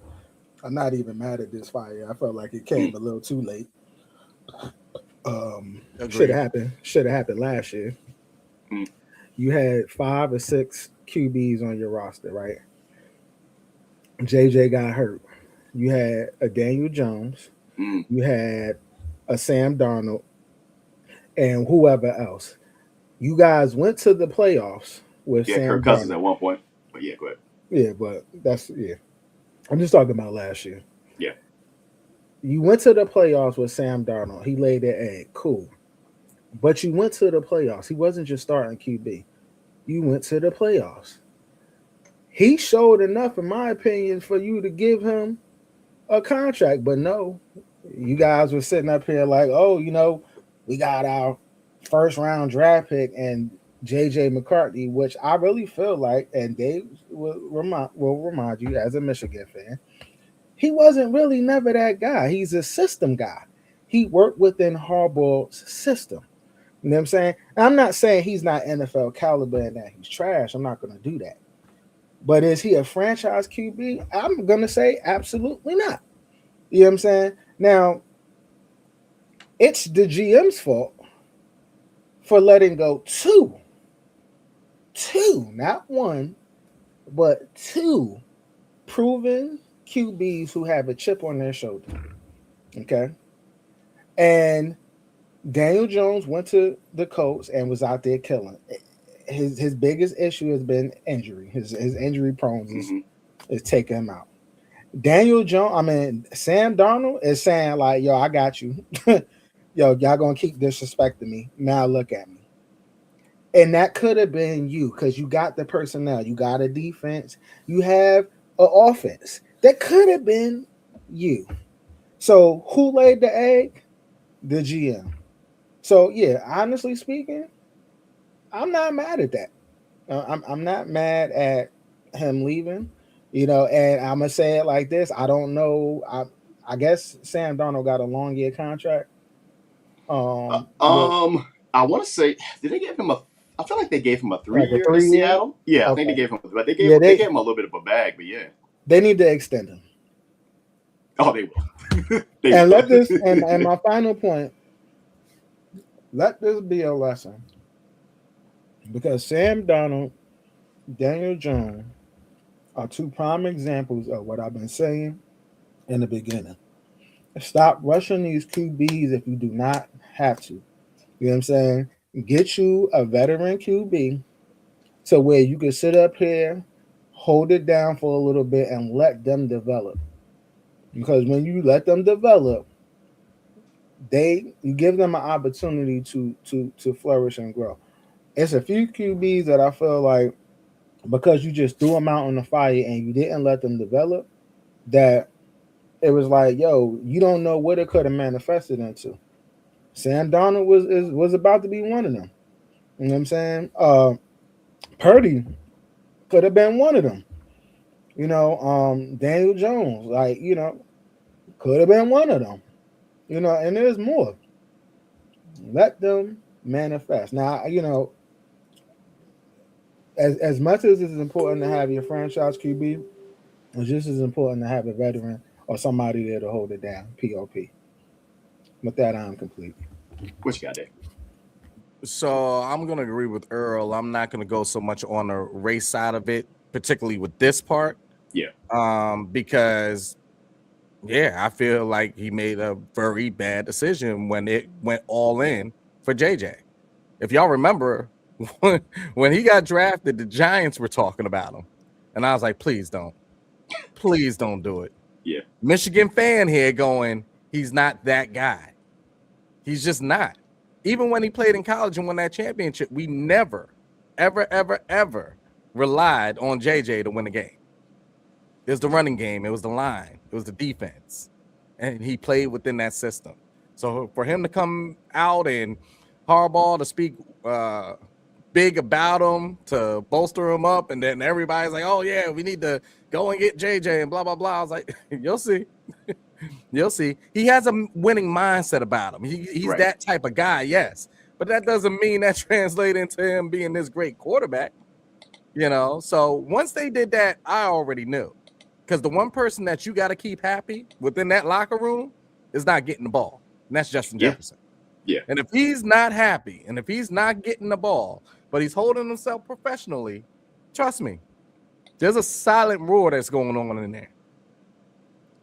I'm not even mad at this fire. I felt like it came a little too late. Should have happened last year. Mm. You had 5 or 6 QBs on your roster, right? JJ got hurt. You had a Daniel Jones. Mm. You had a Sam Darnold, and whoever else. You guys went to the playoffs with Sam Kirk Cousins Darnold. at one point. But yeah, go ahead. Yeah, but I'm just talking about last year. Yeah. You went to the playoffs with Sam Darnold. He laid that egg. Cool. But you went to the playoffs. He wasn't just starting QB. You went to the playoffs. He showed enough, in my opinion, for you to give him a contract. But no, you guys were sitting up here like, oh, we got our first round draft pick and JJ McCarthy, which I really feel like, and Dave will remind you as a Michigan fan, he wasn't really never that guy. He's a system guy. He worked within Harbaugh's system. You know what I'm saying? I'm not saying he's not NFL caliber and that he's trash. I'm not going to do that. But is he a franchise QB? I'm going to say absolutely not. You know what I'm saying? Now, it's the GM's fault for letting go two, not one, but 2 proven QBs who have a chip on their shoulder. Okay? And Daniel Jones went to the Colts and was out there killing. His biggest issue has been injury. His injury prone is taking him out. Sam Darnold is saying like, yo, I got you. Yo, y'all gonna keep disrespecting me. Now look at me. And that could have been you because you got the personnel. You got a defense. You have an offense. That could have been you. So who laid the egg? The GM. So yeah, honestly speaking, I'm not mad at that. I'm not mad at him leaving, and I'm gonna say it like this. I don't know. I guess Sam Darnold got a long year contract. I want to say, did they give him I feel like they gave him a 3-year in Seattle. Yeah, okay. I think they gave him, but they gave him a little bit of a bag. But yeah, they need to extend him. Oh, they will. Let this and my final point. Let this be a lesson. Because Sam Darnold, Daniel Jones are 2 prime examples of what I've been saying in the beginning. Stop rushing these QBs if you do not have to. You know what I'm saying? Get you a veteran QB to where you can sit up here, hold it down for a little bit, and let them develop. Because when you let them develop, you give them an opportunity to flourish and grow. It's a few QBs that I feel like because you just threw them out on the fire and you didn't let them develop, that it was like, yo, you don't know what it could have manifested into. Sam Darnold was about to be one of them. You know what I'm saying? Purdy could have been one of them. Daniel Jones, could have been one of them. And there's more. Let them manifest. Now, as much as it's important to have your franchise QB, it's just as important to have a veteran or somebody there to hold it down. POP. With that, I'm complete. What you got there? So I'm going to agree with Earl. I'm not going to go so much on the race side of it, particularly with this part. Yeah. Because, I feel like he made a very bad decision when it went all in for JJ. If y'all remember, when he got drafted, the Giants were talking about him. And I was like, please don't. Please don't do it. Yeah. Michigan fan here going, he's not that guy. He's just not. Even when he played in college and won that championship, we never, ever, ever, ever relied on JJ to win a game. It was the running game. It was the line. It was the defense. And he played within that system. So for him to come out and Harbaugh to speak big about him, to bolster him up, and then everybody's like, oh, yeah, we need to go and get JJ and blah, blah, blah. I was like, you'll see. You'll see. He has a winning mindset about him. He's Right. that type of guy, yes. But that doesn't mean that translates into him being this great quarterback. You know, so once they did that, I already knew. Because the one person that you got to keep happy within that locker room is not getting the ball. And that's Justin Jefferson. Yeah. And if he's not happy, and if he's not getting the ball, but he's holding himself professionally, trust me, there's a silent roar that's going on in there.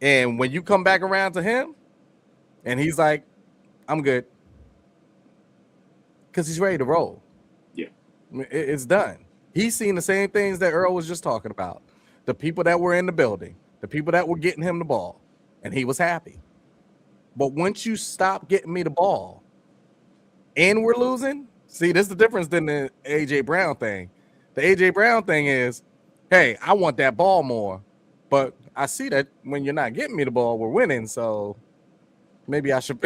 And when you come back around to him, and he's like, I'm good. Because he's ready to roll. Yeah. It's done. He's seen the same things that Earl was just talking about. The people that were in the building, the people that were getting him the ball, and he was happy. But once you stop getting me the ball and we're losing, see, this is the difference than the A.J. Brown thing. The A.J. Brown thing is, hey, I want that ball more, but I see that when you're not getting me the ball, we're winning, so maybe I should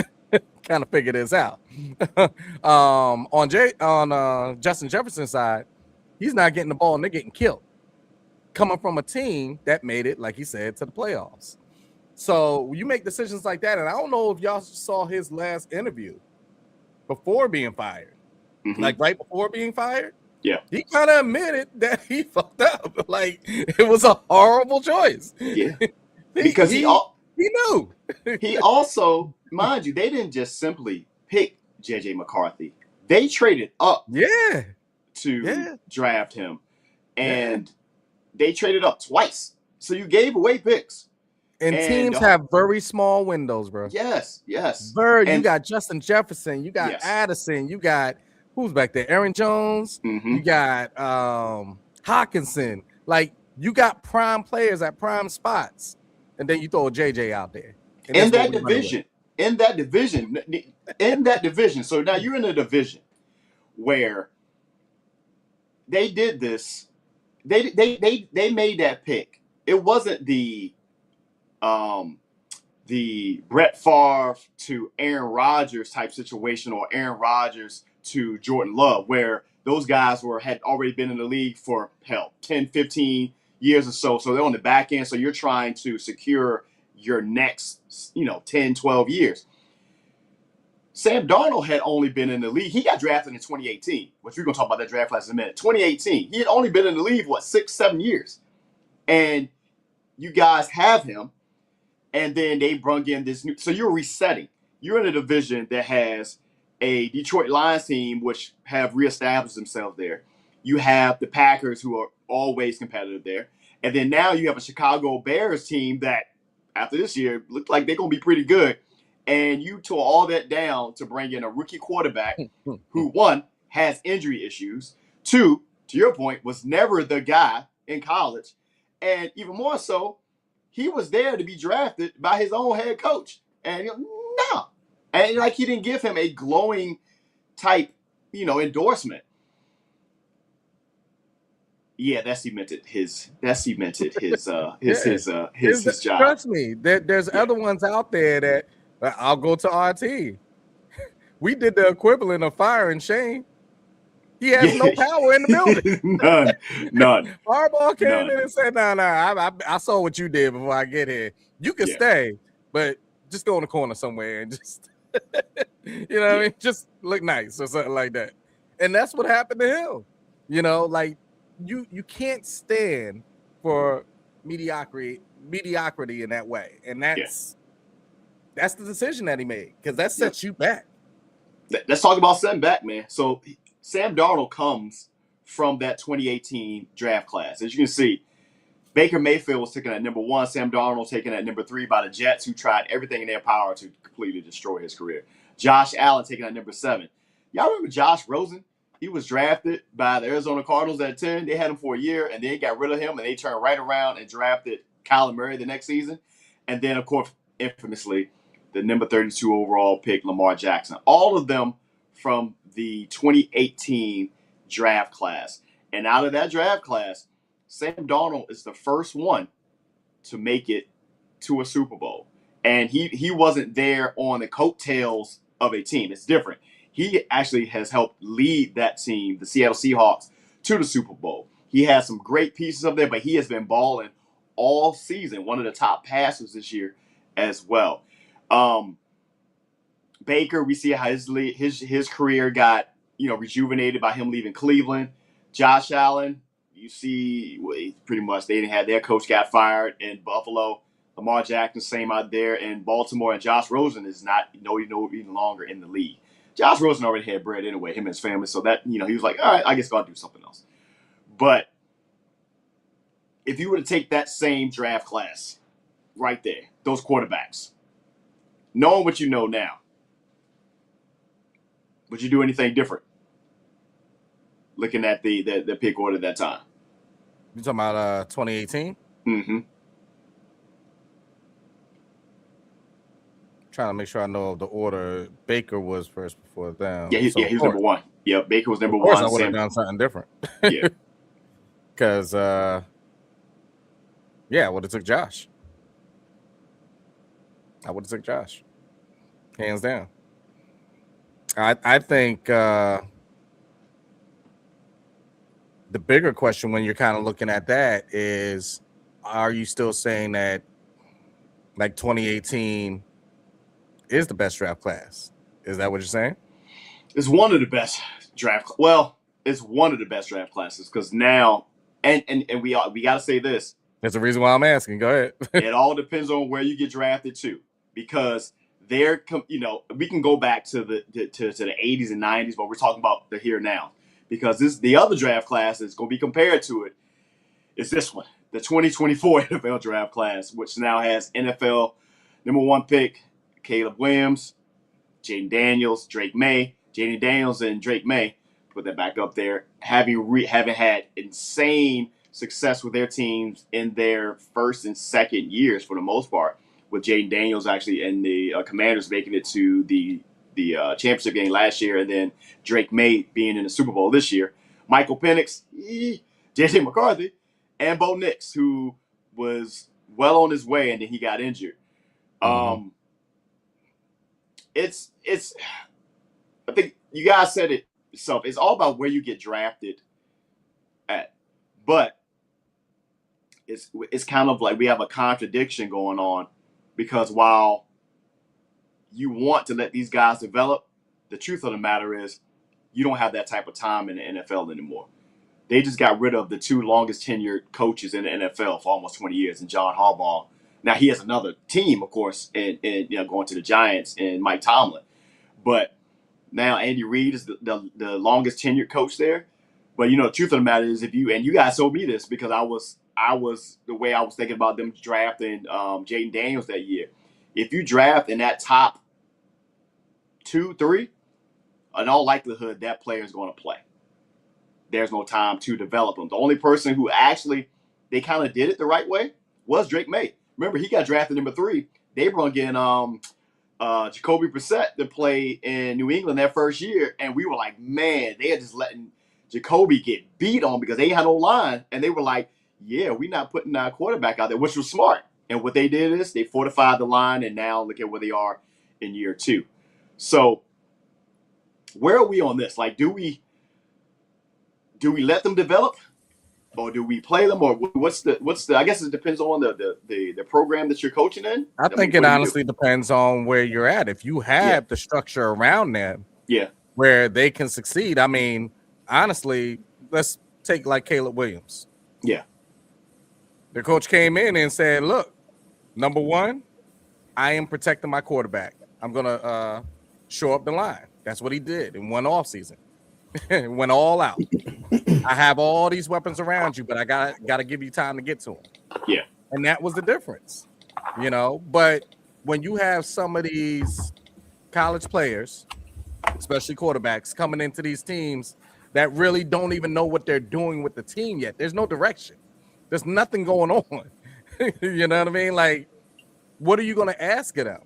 kind of figure this out. On Justin Jefferson's side, he's not getting the ball and they're getting killed. Coming from a team that made it, like he said, to the playoffs. So you make decisions like that, and I don't know if y'all saw his last interview before being fired. Mm-hmm. Like right before being fired. Yeah. He kind of admitted that he fucked up. Like it was a horrible choice. Yeah. Because he knew. He also, mind you, they didn't just simply pick JJ McCarthy. They traded up to draft him. And they traded up twice. So you gave away picks. And teams have very small windows, bro. Yes. You got Justin Jefferson, you got Addison, you got who's back there? Aaron Jones, you got Hawkinson. Like you got prime players at prime spots, and then you throw a JJ out there. In that division. So now you're in a division where they did this. They made that pick. It wasn't the Brett Favre to Aaron Rodgers type situation or Aaron Rodgers to Jordan Love, where those guys had already been in the league for 10, 15 years or so. So they're on the back end. So you're trying to secure your next, 10, 12 years. Sam Darnold had only been in the league. He got drafted in 2018, which we're going to talk about that draft class in a minute. 2018. He had only been in the league, 6, 7 years. And you guys have him. And then they brung in this new. So you're resetting. You're in a division that has a Detroit Lions team, which have reestablished themselves there. You have the Packers, who are always competitive there. And then now you have a Chicago Bears team that, after this year, looked like they're going to be pretty good. And you tore all that down to bring in a rookie quarterback who, one, has injury issues. Two, to your point, was never the guy in college. And even more so, he was there to be drafted by his own head coach. And no. And like he didn't give him a glowing type, endorsement. Yeah, that cemented his job. Trust me, there's other ones out there that I'll go to our team. We did the equivalent of firing Shane. He has no power in the building. None. Harbaugh came in and said, no, I saw what you did before I get here. You can stay, but just go in the corner somewhere and just, what I mean? Just look nice or something like that. And that's what happened to him. Like you can't stand for mediocrity in that way. And that's the decision that he made, because that sets you back. Let's talk about setting back, man. So Sam Darnold comes from that 2018 draft class. As you can see, Baker Mayfield was taken at number 1. Sam Darnold taken at number 3 by the Jets, who tried everything in their power to completely destroy his career. Josh Allen taken at number 7. Y'all remember Josh Rosen? He was drafted by the Arizona Cardinals at 10. They had him for a year, and they got rid of him, and they turned right around and drafted Kyler Murray the next season. And then, of course, infamously, the number 32 overall pick, Lamar Jackson. All of them from the 2018 draft class. And out of that draft class, Sam Darnold is the first one to make it to a Super Bowl. And he wasn't there on the coattails of a team. It's different. He actually has helped lead that team, the Seattle Seahawks, to the Super Bowl. He has some great pieces up there, but he has been balling all season. One of the top passers this year as well. Baker, we see how his career got rejuvenated by him leaving Cleveland. Josh Allen, you see, pretty much they didn't have their coach got fired in Buffalo. Lamar Jackson, same out there in Baltimore, and Josh Rosen is not no longer in the league. Josh Rosen already had bread anyway, him and his family, so that he was like, all right, I guess I'll do something else. But if you were to take that same draft class right there, those quarterbacks, knowing what you know now, would you do anything different? Looking at the pick order at that time. You talking about 2018? Mm-hmm. Trying to make sure I know the order. Baker was first before them. Yeah, he was number one. Yeah, Baker was number one. I would have done something different. Yeah. Because, I would have took Josh. Hands down. I think the bigger question when you're kind of looking at that is, are you still saying that like 2018 is the best draft class? Is that what you're saying? It's one of the best draft. Well, it's one of the best draft classes because now, and we got to say this. That's the reason why I'm asking. Go ahead. It all depends on where you get drafted to, because we can go back to the 80s and 90s, but we're talking about the here and now, because the other draft class that's going to be compared to it is this one, the 2024 NFL draft class, which now has NFL number one pick Caleb Williams, Jaden Daniels, Drake May. Jaden Daniels and Drake May, put that back up there, having had insane success with their teams in their first and second years for the most part, with Jaden Daniels actually and the Commanders making it to the championship game last year, and then Drake May being in the Super Bowl this year. Michael Penix, J.J. McCarthy, and Bo Nix, who was well on his way and then he got injured. It's I think you guys said it yourself. It's all about where you get drafted at. But it's kind of like we have a contradiction going on, because while you want to let these guys develop, the truth of the matter is you don't have that type of time in the NFL anymore. They just got rid of the two longest tenured coaches in the NFL for almost 20 years, and John Harbaugh. Now he has another team, of course, and going to the Giants and Mike Tomlin. But now Andy Reid is the longest tenured coach there. But the truth of the matter is, you guys told me this because I was the way I was thinking about them drafting Jaden Daniels that year. If you draft in that top 2, 3, in all likelihood that player is going to play. There's no time to develop them. The only person who actually they kind of did it the right way was Drake May. Remember, he got drafted number 3. They brought in Jacoby Brissett to play in New England that first year, and we were like, man, they are just letting Jacoby get beat on because they had no line, and they were like, yeah, we're not putting our quarterback out there, which was smart. And what they did is they fortified the line, and now look at where they are in year 2. So where are we on this? Like, do we let them develop, or do we play them, or what's the? I guess it depends on the program that you're coaching in. I think it honestly depends on where you're at. If you have the structure around them, where they can succeed. I mean, honestly, let's take like Caleb Williams. Yeah, the coach came in and said, "Look, number one, I am protecting my quarterback. I'm gonna show up the line." That's what he did in one offseason. Went all out. I have all these weapons around you, but I gotta give you time to get to them. Yeah, and that was the difference, But when you have some of these college players, especially quarterbacks, coming into these teams that really don't even know what they're doing with the team yet, there's no direction. There's nothing going on. You know what I mean? Like, what are you going to ask of them?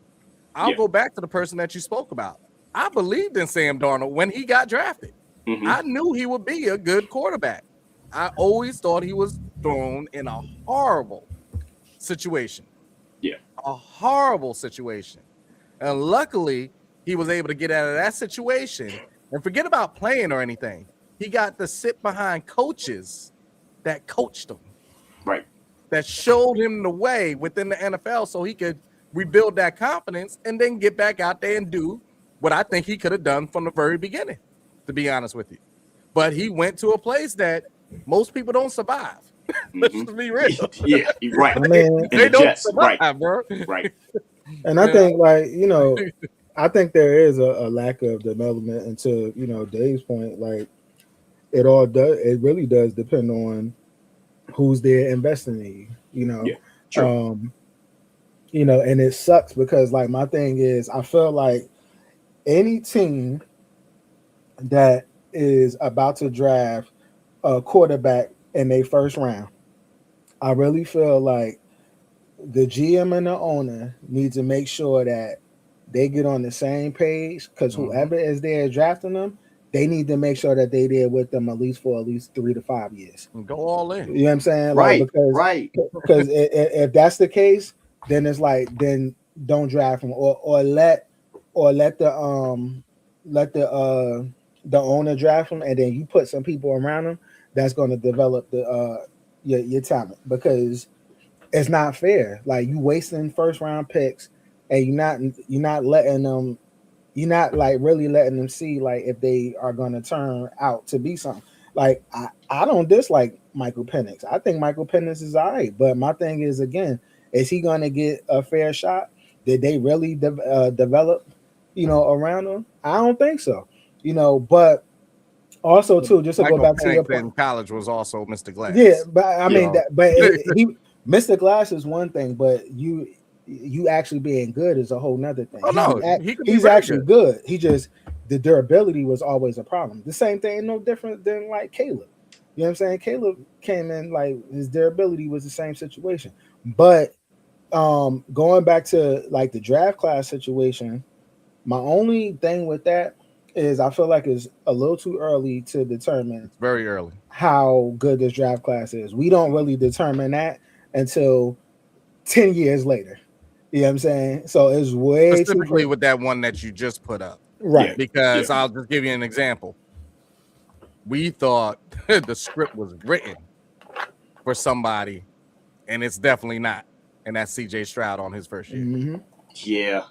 I'll go back to the person that you spoke about. I believed in Sam Darnold when he got drafted. Mm-hmm. I knew he would be a good quarterback. I always thought he was thrown in a horrible situation. Yeah. A horrible situation. And luckily, he was able to get out of that situation and forget about playing or anything. He got to sit behind coaches that coached him. Right. That showed him the way within the NFL so he could rebuild that confidence and then get back out there and do what I think he could have done from the very beginning, to be honest with you. But he went to a place that most people don't survive. Let's just be real. Yeah, right. I mean, They don't Jets, survive, right. bro. Right. And I think, like, you know, I think there is a lack of development. And to, you know, Dave's point, like, it really does depend on who's there investing in you, you know. Yeah, true. You know, and it sucks because, like, my thing is, I feel like any team that is about to draft a quarterback in their first round, I really feel like the GM and the owner need to make sure that they get on the same page, because whoever is there drafting them, they need to make sure that they there with them at least 3 to 5 years. And go all in. You know what I'm saying? Right. Like, because if that's the case, then it's like, then don't draft them, or let the owner draft them, and then you put some people around them that's going to develop the your talent, because it's not fair. Like, you wasting first round picks, and you're not letting them, you're not like really letting them see like if they are going to turn out to be something. Like, I don't dislike Michael Penix. I think Michael Penix is all right, but my thing is, again, is he going to get a fair shot? Did they really develop, you know, around him? I don't think so. You know, but also too, just to Michael go back to your Penix in point, college was also Mr. Glass. yeah, but I mean, know. Mr. Glass is one thing, but you actually being good is a whole nother thing. Oh, no, he's actually good. He just, the durability was always a problem. The same thing, no different than like Caleb. You know what I'm saying? Caleb came in, like, his durability was the same situation. But going back to like the draft class situation, my only thing with that is I feel like it's a little too early to determine. It's very early. How good this draft class is. We don't really determine that until 10 years later. You know what I'm saying? So it's way specifically with that one that you just put up. Right. Because I'll just give you an example. We thought the script was written for somebody, and it's definitely not. And that's CJ Stroud on his first year. Mm-hmm. Yeah.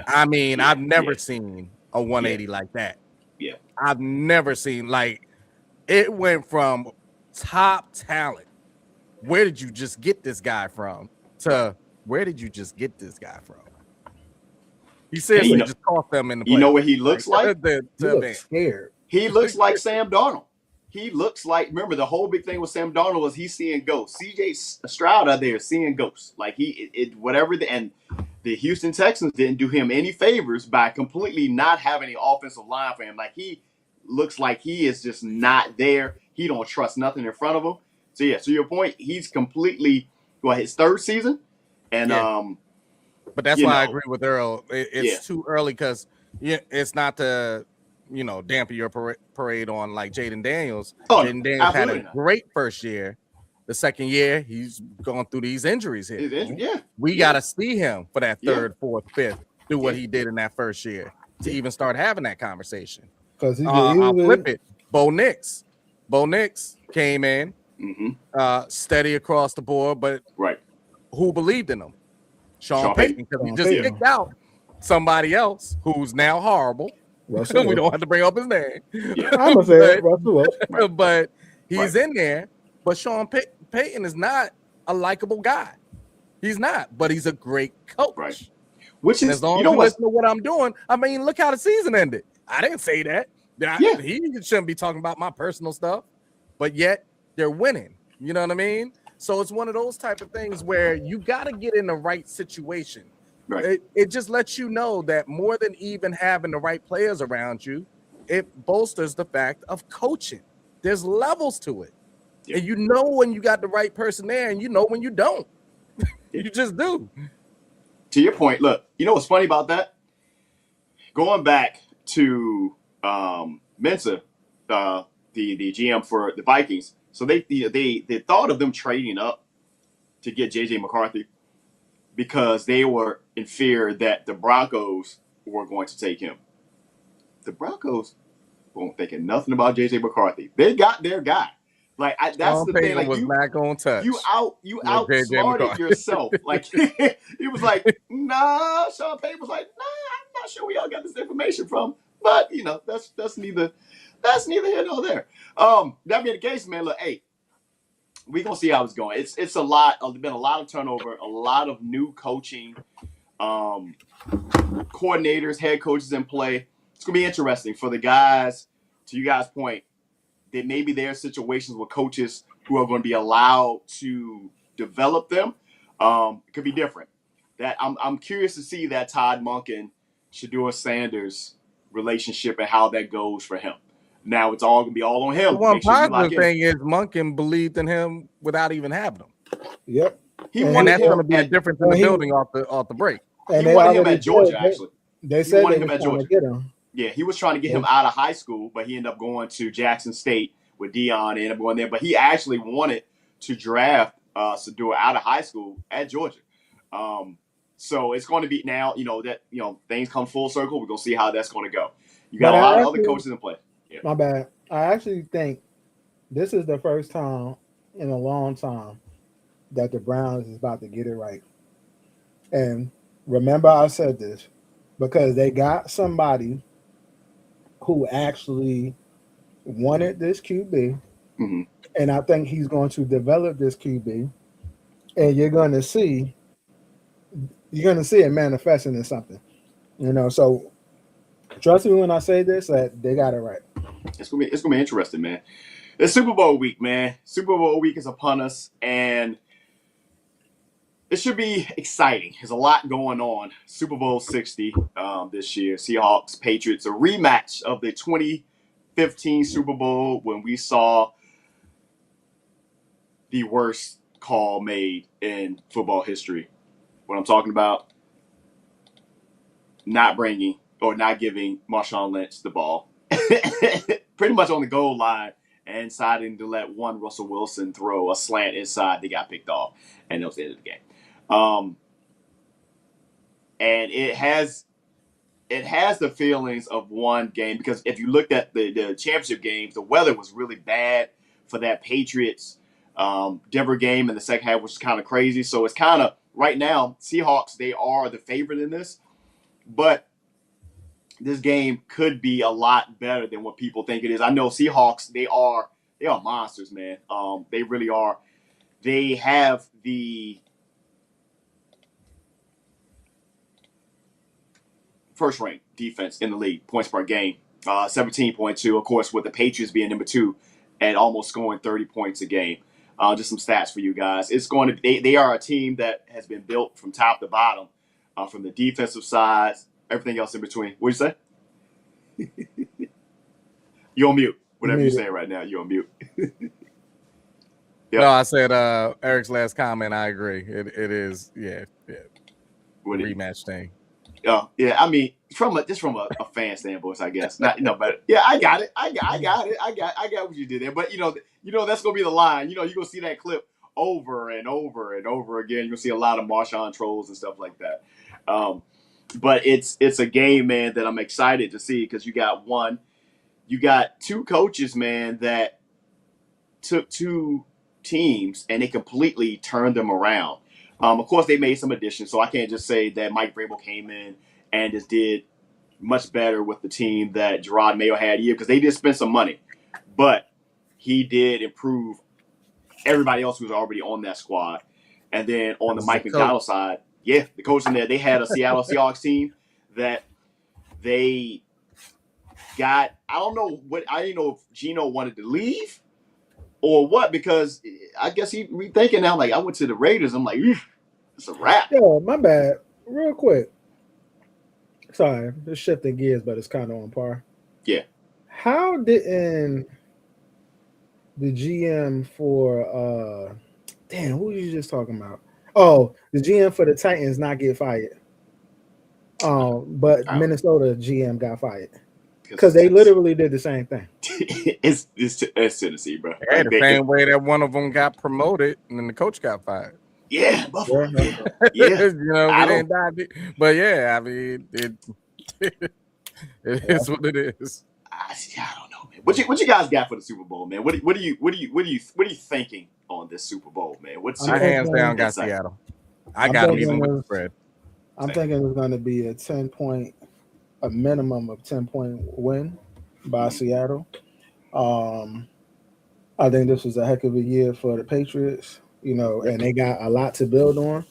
I mean, I've never seen a 180 like that. Yeah. I've never seen, like, it went from top talent. Where did you just get this guy from? To where did you just get this guy from? He seriously just caught them in the play. You know what he looks like? He looks scared. He looks like Sam Darnold. He looks like, remember, the whole big thing with Sam Darnold was he's seeing ghosts. CJ Stroud out there seeing ghosts. Like, and the Houston Texans didn't do him any favors by completely not having the offensive line for him. Like, he looks like he is just not there. He don't trust nothing in front of him. So yeah, to your point, he's completely his third season. And but that's why I agree with Earl. It's too early because it's not to dampen your parade on like Jaden Daniels. Jaden Daniels had a great first year. The second year, he's going through these injuries here. We got to see him for that third, fourth, fifth, do what he did in that first year to even start having that conversation. Because I'll flip it. Bo Nix came in steady across the board, but who believed in him? Sean Payton, because he just kicked out somebody else who's now horrible. We don't have to bring up his name. I'm gonna say Russell. But he's in there. But Sean Payton is not a likable guy. He's not, but he's a great coach. Right. Which is, as long as you listen to what I'm doing, I mean, look how the season ended. I didn't say that. He shouldn't be talking about my personal stuff, but yet they're winning. You know what I mean? So it's one of those type of things where you got to get in the right situation. Right. It just lets you know that more than even having the right players around you, it bolsters the fact of coaching. There's levels to it. And you know when you got the right person there, and you know when you don't. You just do. To your point, look, you know what's funny about that? Going back to Mensa, the GM for the Vikings, so they thought of them trading up to get J.J. McCarthy because they were in fear that the Broncos were going to take him. The Broncos weren't thinking nothing about J.J. McCarthy. They got their guy. Like that's Sean the Payton thing. Like was not going to touch. You J.J. outsmarted McCarthy. yourself. Like he was like, nah. Sean Payton was like, nah. I'm not sure we all got this information from. But that's neither here nor there. That being the case, man. Look, hey, we gonna see how it's going. It's a lot. There's been a lot of turnover, a lot of new coaching, coordinators, head coaches in play. It's gonna be interesting for the guys. To you guys' point, that maybe there are situations with coaches who are going to be allowed to develop them. It could be different. That I'm curious to see that Todd Monken, Shedeur Sanders relationship and how that goes for him. Now it's all going to be all on him. The one positive thing is Monken believed in him without even having him. Yep. And that's going to be a difference in the building off the break. And he wanted him at Georgia, actually. They said they were trying to get him. Yeah, he was trying to get him out of high school, but he ended up going to Jackson State with Deion and ended up going there. But he actually wanted to draft Shedeur out of high school at Georgia. So it's going to be now, things come full circle. We're going to see how that's going to go. You got a lot of other coaches in play. Yeah. My bad. I actually think this is the first time in a long time that the Browns is about to get it right. And remember I said this because they got somebody who actually wanted this QB, and I think he's going to develop this QB, and you're going to see it manifesting in something, So trust me when I say this, that they got it right. It's gonna be interesting, man. It's Super Bowl week, man. Super Bowl week is upon us, and it should be exciting. There's a lot going on. Super Bowl 60 this year. Seahawks, Patriots, a rematch of the 2015 Super Bowl when we saw the worst call made in football history. What I'm talking about, not bringing or not giving Marshawn Lynch the ball. Pretty much on the goal line and deciding to let one Russell Wilson throw a slant inside. They got picked off, and that was the end of the game. And it has the feelings of one game because if you looked at the championship games, the weather was really bad for that Patriots Denver game in the second half, which is kind of crazy. So it's kind of right now, Seahawks, they are the favorite in this, but this game could be a lot better than what people think it is. I know Seahawks, they are monsters, man. They really are. They have the first-ranked defense in the league, points per game, 17.2. Of course, with the Patriots being number 2 at almost scoring 30 points a game. Just some stats for you guys. It's going to they are a team that has been built from top to bottom, from the defensive side, everything else in between. What'd you say? You're on mute. Whatever you're saying right now, you're on mute. Yep. No, I said Eric's last comment. I agree. It is, yeah. Rematch thing. Yeah. I mean, from a fan standpoint, I guess. But yeah, I got it. I got what you did there. But that's gonna be the line. You're gonna see that clip over and over and over again. You'll see a lot of Marshawn trolls and stuff like that. But it's a game, man, that I'm excited to see because you got two coaches, man, that took two teams and they completely turned them around. Of course, they made some additions, so I can't just say that Mike Vrabel came in and just did much better with the team that Gerard Mayo had here because they did spend some money. But he did improve everybody else who was already on that squad. And then on the Mike McDonald side, yeah, the coach in there, they had a Seattle Seahawks team that they got. I didn't know if Geno wanted to leave or what, because I guess he rethinking now, like, I went to the Raiders. I'm like, it's a wrap. Yo, my bad. Real quick. Sorry, just shifting gears, but it's kind of on par. Yeah. How didn't the GM for who were you just talking about? Oh, the GM for the Titans not get fired. But Minnesota GM got fired. Because they literally did the same thing. It's Tennessee, bro. Yeah, the same way that one of them got promoted and then the coach got fired. Yeah, Buffalo. Yeah. You know, we didn't die, but yeah, I mean, it is what it is. I don't know, man. What you guys got for the Super Bowl, man? What are you thinking on this Super Bowl, man? What's I your hands down got insight? Seattle. I got them even with the spread. I'm thinking it's going to be a minimum of 10-point win by Seattle. I think this was a heck of a year for the Patriots, you know, and they got a lot to build on.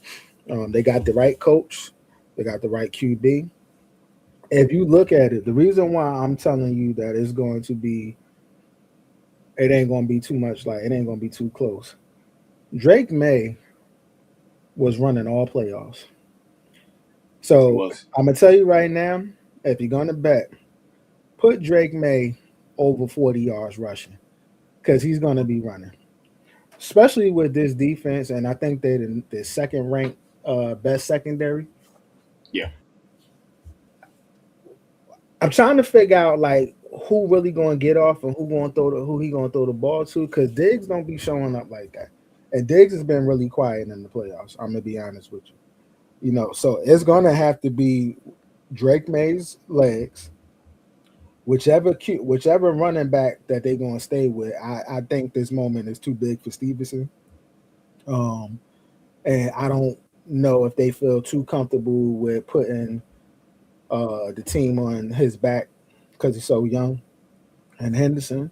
They got the right coach. They got the right QB. If you look at it, the reason why I'm telling you that it's going to be, it ain't going to be too much, like it ain't going to be too close. Drake May was running all playoffs. So I'm going to tell you right now, if you're going to bet, put Drake May over 40 yards rushing because he's going to be running, especially with this defense. And I think they're the second ranked best secondary. Yeah. I'm trying to figure out like who really going to get off and who he going to throw the ball to, because Diggs don't be showing up like that. And Diggs has been really quiet in the playoffs. I'm going to be honest with you. You know, so it's going to have to be Drake May's legs, whichever running back that they're going to stay with. I think this moment is too big for Stevenson. And I don't know if they feel too comfortable with putting the team on his back because he's so young, and Henderson.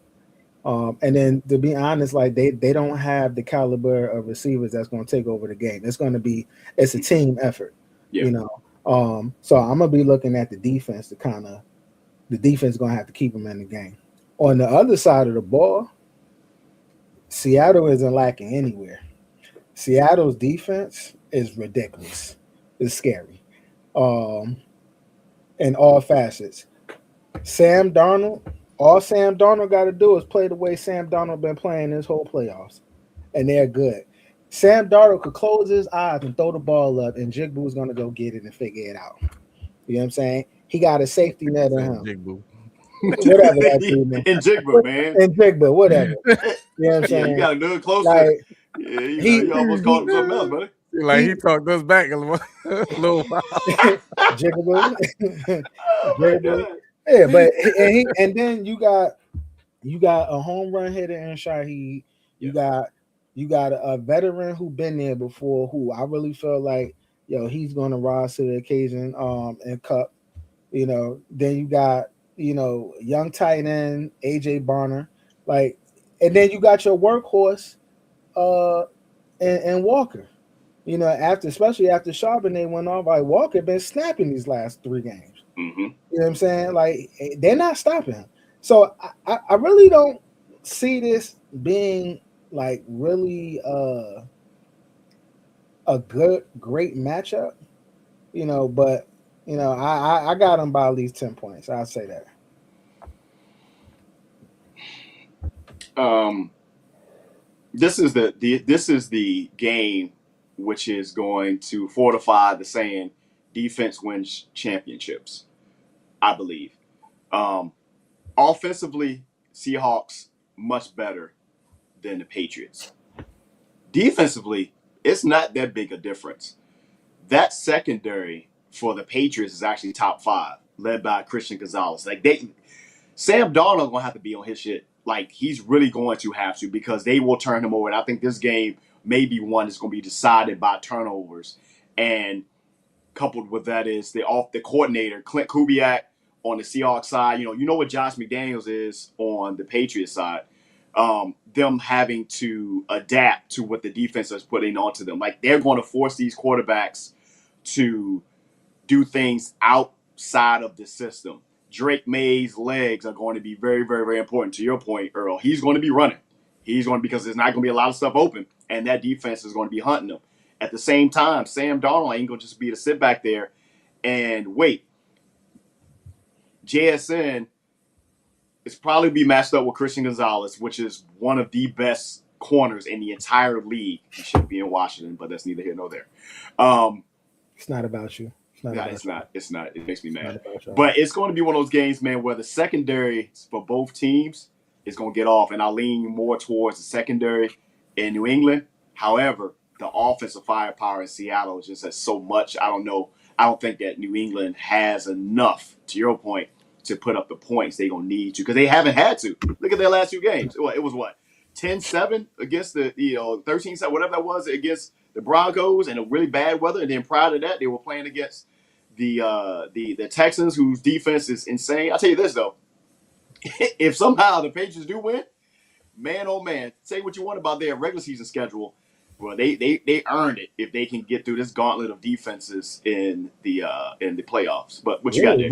And then to be honest, like they don't have the caliber of receivers that's going to take over the game. It's a team effort, you know. So I'm gonna be looking at the defense the defense is gonna have to keep them in the game. On the other side of the ball, Seattle isn't lacking anywhere. Seattle's defense is ridiculous. It's scary. In all facets. All Sam Darnold got to do is play the way Sam Darnold been playing this whole playoffs, and they're good. Sam Darnold could close his eyes and throw the ball up, and Jigbu's going to go get it and figure it out. You know what I'm saying? He got a safety net on him. Jigbu. Whatever that dude, man. In Jigba, man. In Jigba, whatever. You know what I'm saying? You got to do it closer. Like, you almost called him something else, buddy. Like he talked us back a little while. Jigba. Yeah, but and then you got a home run hitter in Shaheed. You got a veteran who been there before, who I really feel like he's gonna rise to the occasion in Cup. You know, then you got young tight end AJ Barner, like, and then you got your workhorse and Walker. You know, especially after Charbonnet went off, like Walker been snapping these last 3 games. Mm-hmm. You know what I'm saying? Like they're not stopping him. So I really don't see this being like really a great matchup. You know, but I got them by at least 10 points. I'll say that. This is the game which is going to fortify the saying, defense wins championships, I believe. Offensively, Seahawks much better than the Patriots. Defensively, it's not that big a difference. That secondary for the Patriots is actually top 5, led by Christian Gonzalez. Like Sam Darnold gonna have to be on his shit. Like he's really going to have to, because they will turn him over. And I think this game may be one that's going to be decided by turnovers. And coupled with that is the coordinator, Clint Kubiak, on the Seahawks side. You know what Josh McDaniels is on the Patriots side. Them having to adapt to what the defense is putting onto them. Like they're going to force these quarterbacks to do things outside of the system. Drake May's legs are going to be very, very, very important. To your point, Earl, he's going to be running. Because there's not going to be a lot of stuff open, and that defense is going to be hunting him. At the same time, Sam Darnold ain't going to just be to sit back there and wait. JSN is probably be matched up with Christian Gonzalez, which is one of the best corners in the entire league. He should be in Washington, but that's neither here nor there. It's not about you. It's not. It makes me mad. But it's going to be one of those games, man, where the secondary for both teams is going to get off, and I'll lean more towards the secondary in New England. However, the offensive firepower in Seattle just has so much. I don't know. I don't think that New England has enough, to your point, to put up the points they're going to need to, because they haven't had to. Look at their last 2 games. It was what? 10-7 against the 13-7, whatever that was, against the Broncos in a really bad weather. And then prior to that, they were playing against the Texans, whose defense is insane. I'll tell you this, though. If somehow the Patriots do win, man, oh man, say what you want about their regular season schedule. Well, they earned it if they can get through this gauntlet of defenses in the playoffs. But what you got there?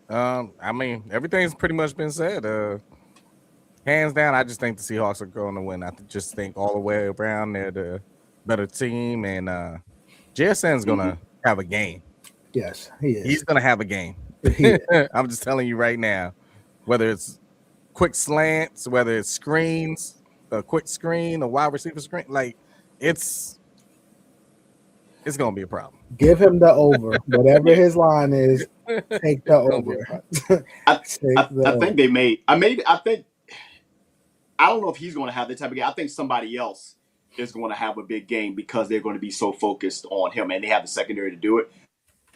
I mean, everything's pretty much been said. Hands down, I just think the Seahawks are going to win. I just think all the way around they're the better team, and JSN's going to have a game. Yes, he is. He's going to have a game. I'm just telling you right now, whether it's quick slants, whether it's screens, a quick screen, a wide receiver screen, like it's going to be a problem. Give him the over. Whatever his line is, take the over. I think they made. I don't know if he's going to have that type of game. I think somebody else is going to have a big game because they're going to be so focused on him, and they have the secondary to do it.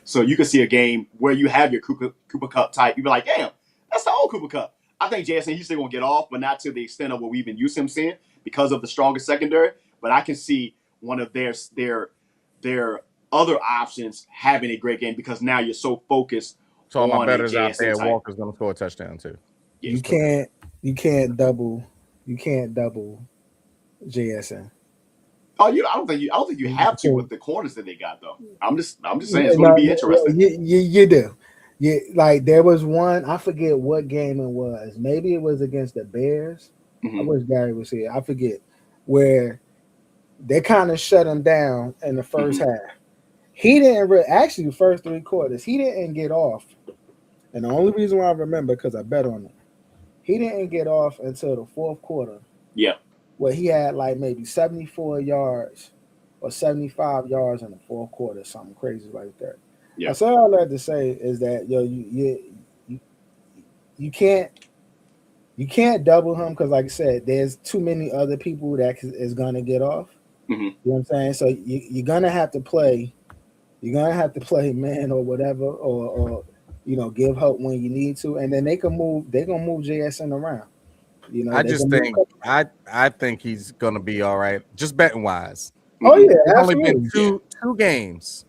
So you can see a game where you have your Cooper Kupp type. You'd be like, damn, that's the old Cooper Kupp. I think JSN, he's still going to get off, but not to the extent of what we've been used to him seeing because of the stronger secondary. But I can see one of their other options having a great game because now you're so focused so on my betters JSN out there, type. Walker's going to score a touchdown too. You can't double JSN. Oh, I don't think you have to with the corners that they got though. I'm just saying it's going to be interesting. You do. Yeah, like there was one, I forget what game it was. Maybe it was against the Bears. I wish Gary was here. I forget, where they kind of shut him down in the first half. He didn't actually the first 3 quarters. He didn't get off, and the only reason why I remember because I bet on it. He didn't get off until the 4th quarter. Yeah, where he had like maybe 74 yards or 75 yards in the 4th quarter, something crazy like that. Yeah. That's all I like to say is that you can't double him because, like I said, there's too many other people that is gonna get off. You know what I'm saying? So you're gonna have to play. You're gonna have to play man or whatever, or give help when you need to, and then they can move. They're gonna move JSN around. I think he's gonna be all right, just betting wise. Oh yeah, There's absolutely. only been two games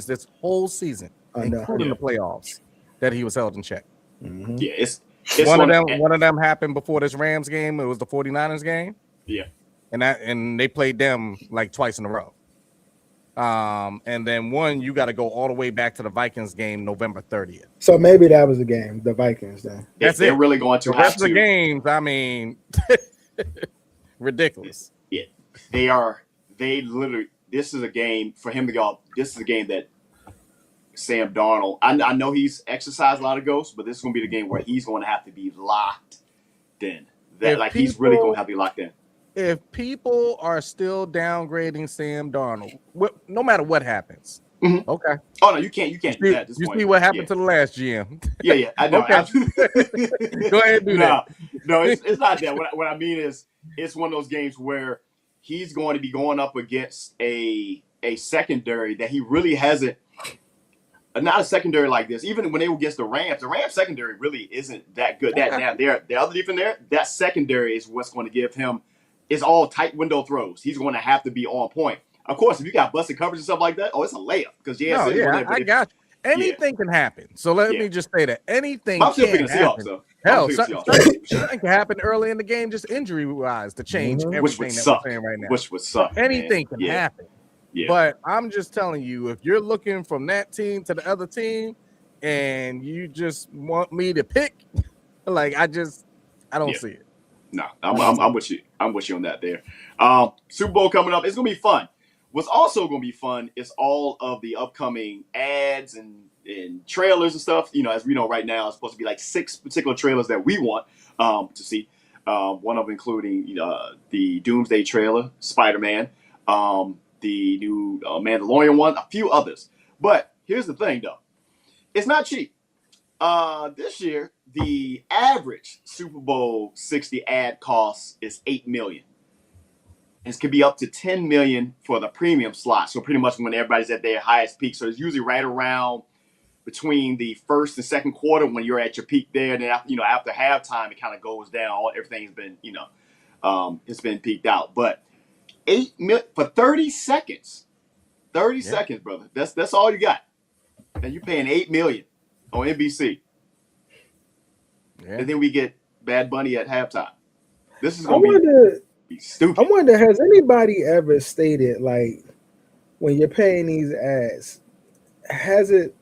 this whole season, including the playoffs, that he was held in check. Yeah, it's one of them happened before this Rams game. It was the 49ers game. Yeah, and they played them like twice in a row. And then one, you got to go all the way back to the Vikings game, November 30th. So maybe that was the game, the Vikings. Then they're really going to the rest of the games. I mean, ridiculous. Yeah, they are. They literally. This is a game for him to go. This is a game that Sam Darnold. I know he's exercised a lot of ghosts, but this is going to be the game where he's going to have to be locked in. He's really going to have to be locked in. If people are still downgrading Sam Darnold, no matter what happens, okay. Oh no, you can't. You can't. You see what happened to the last GM? Yeah. I know. Okay. Go ahead and do that. No, it's not that. What I mean is, it's one of those games where he's going to be going up against a secondary that he really hasn't. Not a secondary like this. Even when they were against the Rams secondary really isn't that good. That now the other defense there, that secondary is what's going to give him. It's all tight window throws. He's going to have to be on point. Of course, if you got busted coverage and stuff like that, it's a layup because I got you. Anything can happen. So let me just say that anything can happen. Seahawks, hell, something can happen early in the game, just injury wise, to change everything that we're saying right now. Which would suck. Anything can happen. Yeah. But I'm just telling you, if you're looking from that team to the other team, and you just want me to pick, I don't see it. No, I'm with you. I'm with you on that there. Super Bowl coming up. It's going to be fun. What's also going to be fun is all of the upcoming ads and trailers and stuff. As we know right now, it's supposed to be like 6 particular trailers that we want to see. One of them including the Doomsday trailer, Spider-Man, the new Mandalorian one, a few others. But here's the thing, though. It's not cheap. This year, the average Super Bowl 60 ad cost is $8 million. could be up to 10 million for the premium slot. So pretty much when everybody's at their highest peak. So it's usually right around between the first and second quarter when you're at your peak there. And then after halftime, it kind of goes down. Everything's been, it's been peaked out. But 8 million for 30 seconds. 30 seconds, brother. That's all you got. And you're paying 8 million on NBC. Yeah. And then we get Bad Bunny at halftime. This is going to be stupid. I wonder, has anybody ever stated, like, when you're paying these ads, has it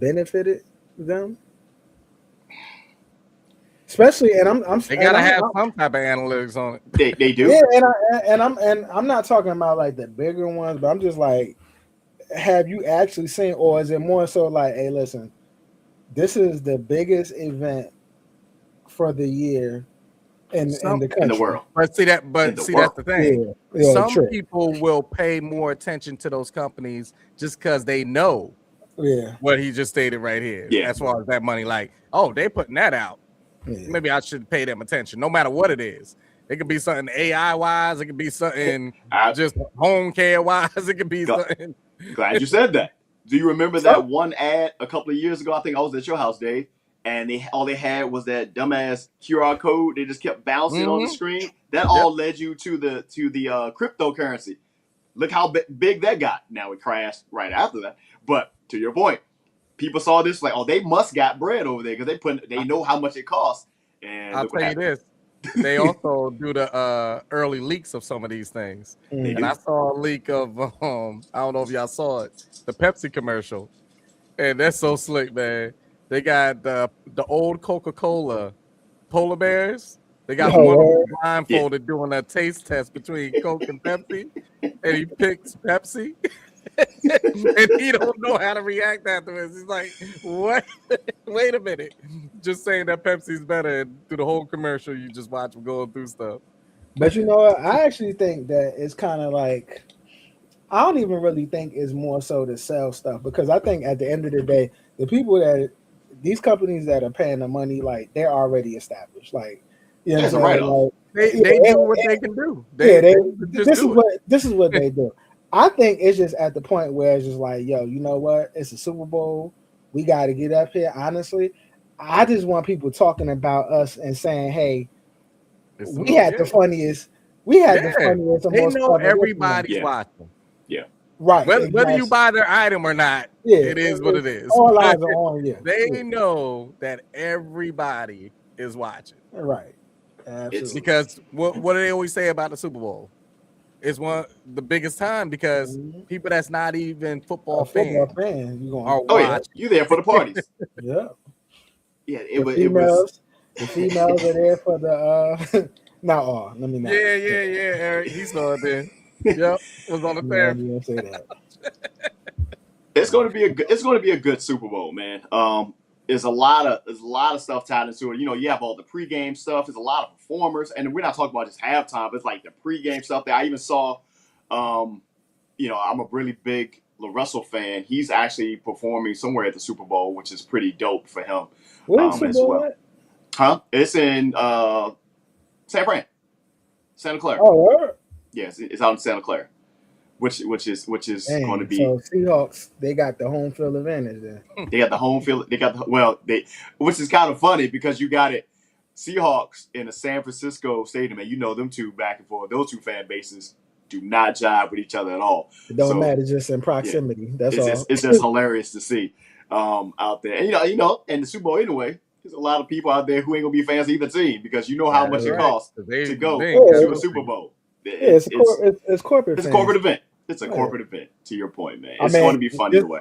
benefited them? Especially, and I'm they gotta have some type of analytics on it. They do. Yeah, and I'm not talking about like the bigger ones, but I'm just like, have you actually seen, or is it more so like, hey, listen, this is the biggest event for the year in the country, in the world. But see that's the thing. Yeah, some people will pay more attention to those companies just because they know what he just stated right here. Yeah. As far as that money, like, oh, they putting that out. Yeah. Maybe I should pay them attention, no matter what it is. It could be something AI wise. It could be something just home care wise. It could be something. Glad you said that. Do you remember that one ad a couple of years ago? I think I was at your house, Dave, and all they had was that dumbass QR code. They just kept bouncing on the screen. That all led you to the cryptocurrency. Look how big that got. Now it crashed right after that. But to your point, people saw this like, oh, they must got bread over there because they know how much it costs. And I'll tell you this. They also do the early leaks of some of these things. And I saw a leak of I don't know if y'all saw it, the Pepsi commercial. And that's so slick, man. They got the old Coca-Cola polar bears. They got one of them blindfolded doing a taste test between Coke and Pepsi. And he picks Pepsi. And he don't know how to react afterwards. He's like, what? Wait a minute. Just saying that Pepsi's better, and through the whole commercial, you just watch him going through stuff. But you know what? I actually think that it's kind of like, I don't even really think it's more so to sell stuff, because I think at the end of the day, the people these companies that are paying the money, like, they're already established. Like, you know what I'm saying? Like, they do what they can do. This is what they do. I think it's just at the point where it's just like, yo, you know what? It's a Super Bowl. We got to get up here. Honestly, I just want people talking about us and saying, hey, we had the funniest. We had the funniest. They know everybody's watching. Yeah. Right. Whether you buy their item or not, it is what it is. All eyes are on you. They know that everybody is watching. Right. Absolutely. Because what do they always say about the Super Bowl? It's the biggest time because people that's not even football fans are watching. You there for the parties? Yeah. Yeah. It was. The females are there for the. Not all. Let me not. Yeah. Eric, he saw it there. Yep, it was on the fair. Say that. It's going to be a good Super Bowl, man. There's a lot of stuff tied into it. You have all the pregame stuff. There's a lot of performers, and we're not talking about just halftime. But it's like the pregame stuff that I even saw. I'm a really big LaRussell fan. He's actually performing somewhere at the Super Bowl, which is pretty dope for him. Where's Super Bowl at? Huh? It's in San Fran, Santa Clara. Oh, where? Yes, it's out in Santa Clara, which is going to be. So Seahawks, they got the home field advantage there. They got the home field. Which is kind of funny because you got it. Seahawks in the San Francisco stadium, and you know them two back and forth. Those two fan bases do not jive with each other at all. It don't matter, just in proximity. That's all. It's just hilarious to see out there, and and the Super Bowl anyway. There's a lot of people out there who ain't gonna be fans of either team because you know how much it costs to go to a Super Bowl. It's corporate. It's a corporate event. It's a corporate event. To your point, man, it's going to be fun either way.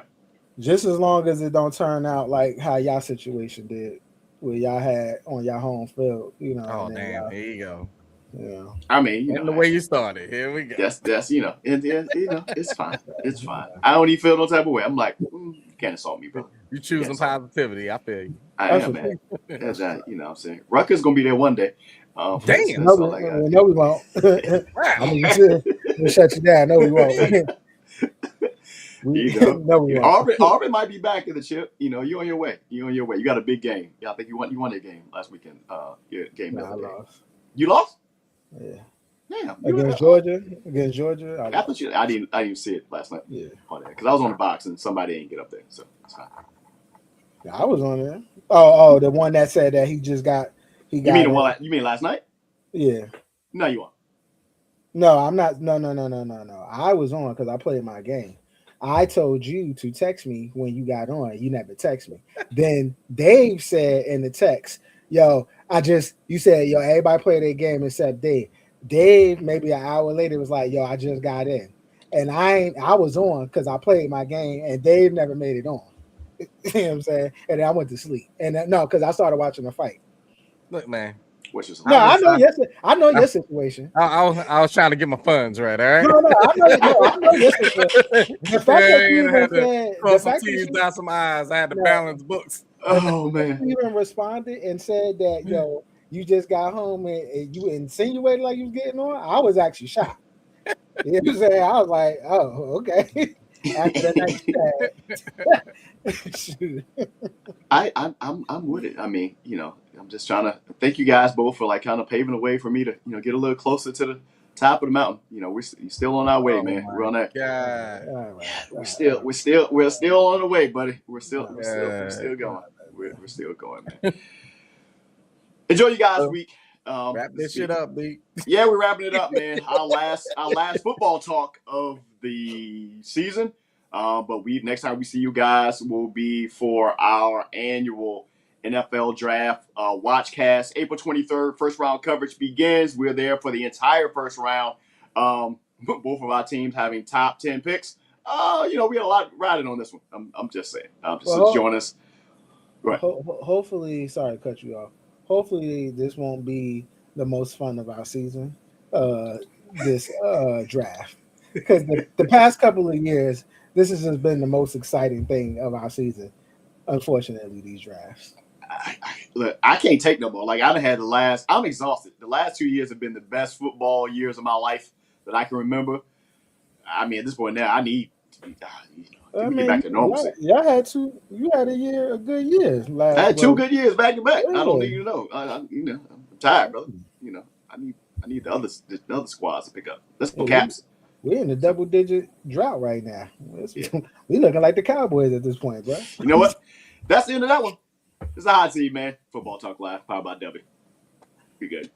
Just as long as it don't turn out like how y'all situation did, where y'all had on y'all home field, Oh damn! Here you go. Yeah. I mean, the way you started. Here we go. That's it's fine. It's fine. I don't even feel no type of way. I'm like, you can't assault me, bro. You choosing positivity. I feel you. I am, man. That's that. You know what I'm saying? Rutgers gonna be there one day. Damn. No, we won't. I mean, we'll shut you down. No, we won't. No, we won't. Auburn might be back in the chip. You're on your way. You got a big game. Yeah, I think you won that game last weekend. Your game. I lost. You lost? Yeah. Yeah, against Georgia. Against Georgia. I didn't even see it last night. Yeah. Because I was on the box and somebody didn't get up there, so it's fine. Yeah, I was on there. Oh, the one that said that he got. You mean the one? You mean last night? Yeah. No, you weren't. No, I'm not. No. I was on because I played my game. I told you to text me when you got on. You never text me. Then Dave said in the text, "Yo, you said, yo, everybody play their game except Dave." Dave, maybe an hour later, was like, "Yo, I just got in," and I was on because I played my game, and Dave never made it on. You know what I'm saying? And then I went to sleep. And no, because I started watching the fight. Look, man. No, I know your situation. I was trying to get my funds right. All right. No, I know your situation. The fact that you even said, cross some T's, dot some I's. I had to balance books. Oh man! You even responded and said that, yo, you just got home and you insinuated like you was getting on. I was actually shocked. You know what I'm saying? I was like, oh, okay. After the next I'm with it. I mean, I'm just trying to thank you guys both for like kind of paving the way for me to get a little closer to the top of the mountain. We're still on our way, man. We're on that. Yeah. We're still on the way, buddy. We're still going. We're still going, man. Enjoy you guys' week. Wrap this shit up, B. Yeah, we're wrapping it up, man. Our last football talk of the season. But next time we see you guys will be for our annual NFL draft watchcast. April 23rd, first round coverage begins. We're there for the entire first round. Both of our teams having top 10 picks. We had a lot riding on this one. I'm just saying. So join us. Right. Hopefully, sorry to cut you off. Hopefully, this won't be the most fun of our season, this draft. Because the past couple of years, this has just been the most exciting thing of our season. Unfortunately, these drafts. Look, I can't take no more. Like, I'm exhausted. The last 2 years have been the best football years of my life that I can remember. I mean, at this point now, I need to be, get back to normalcy. You had a good year. I had 2 good years back to back. Yeah. I don't need you to know. I'm tired, brother. I need the other squads to pick up. Let's go Caps. We're in the double-digit drought right now. We looking like the Cowboys at this point, bro. You know what? That's the end of that one. It's a hot seat, man. Football Talk Live, powered by DUBBY. Be good.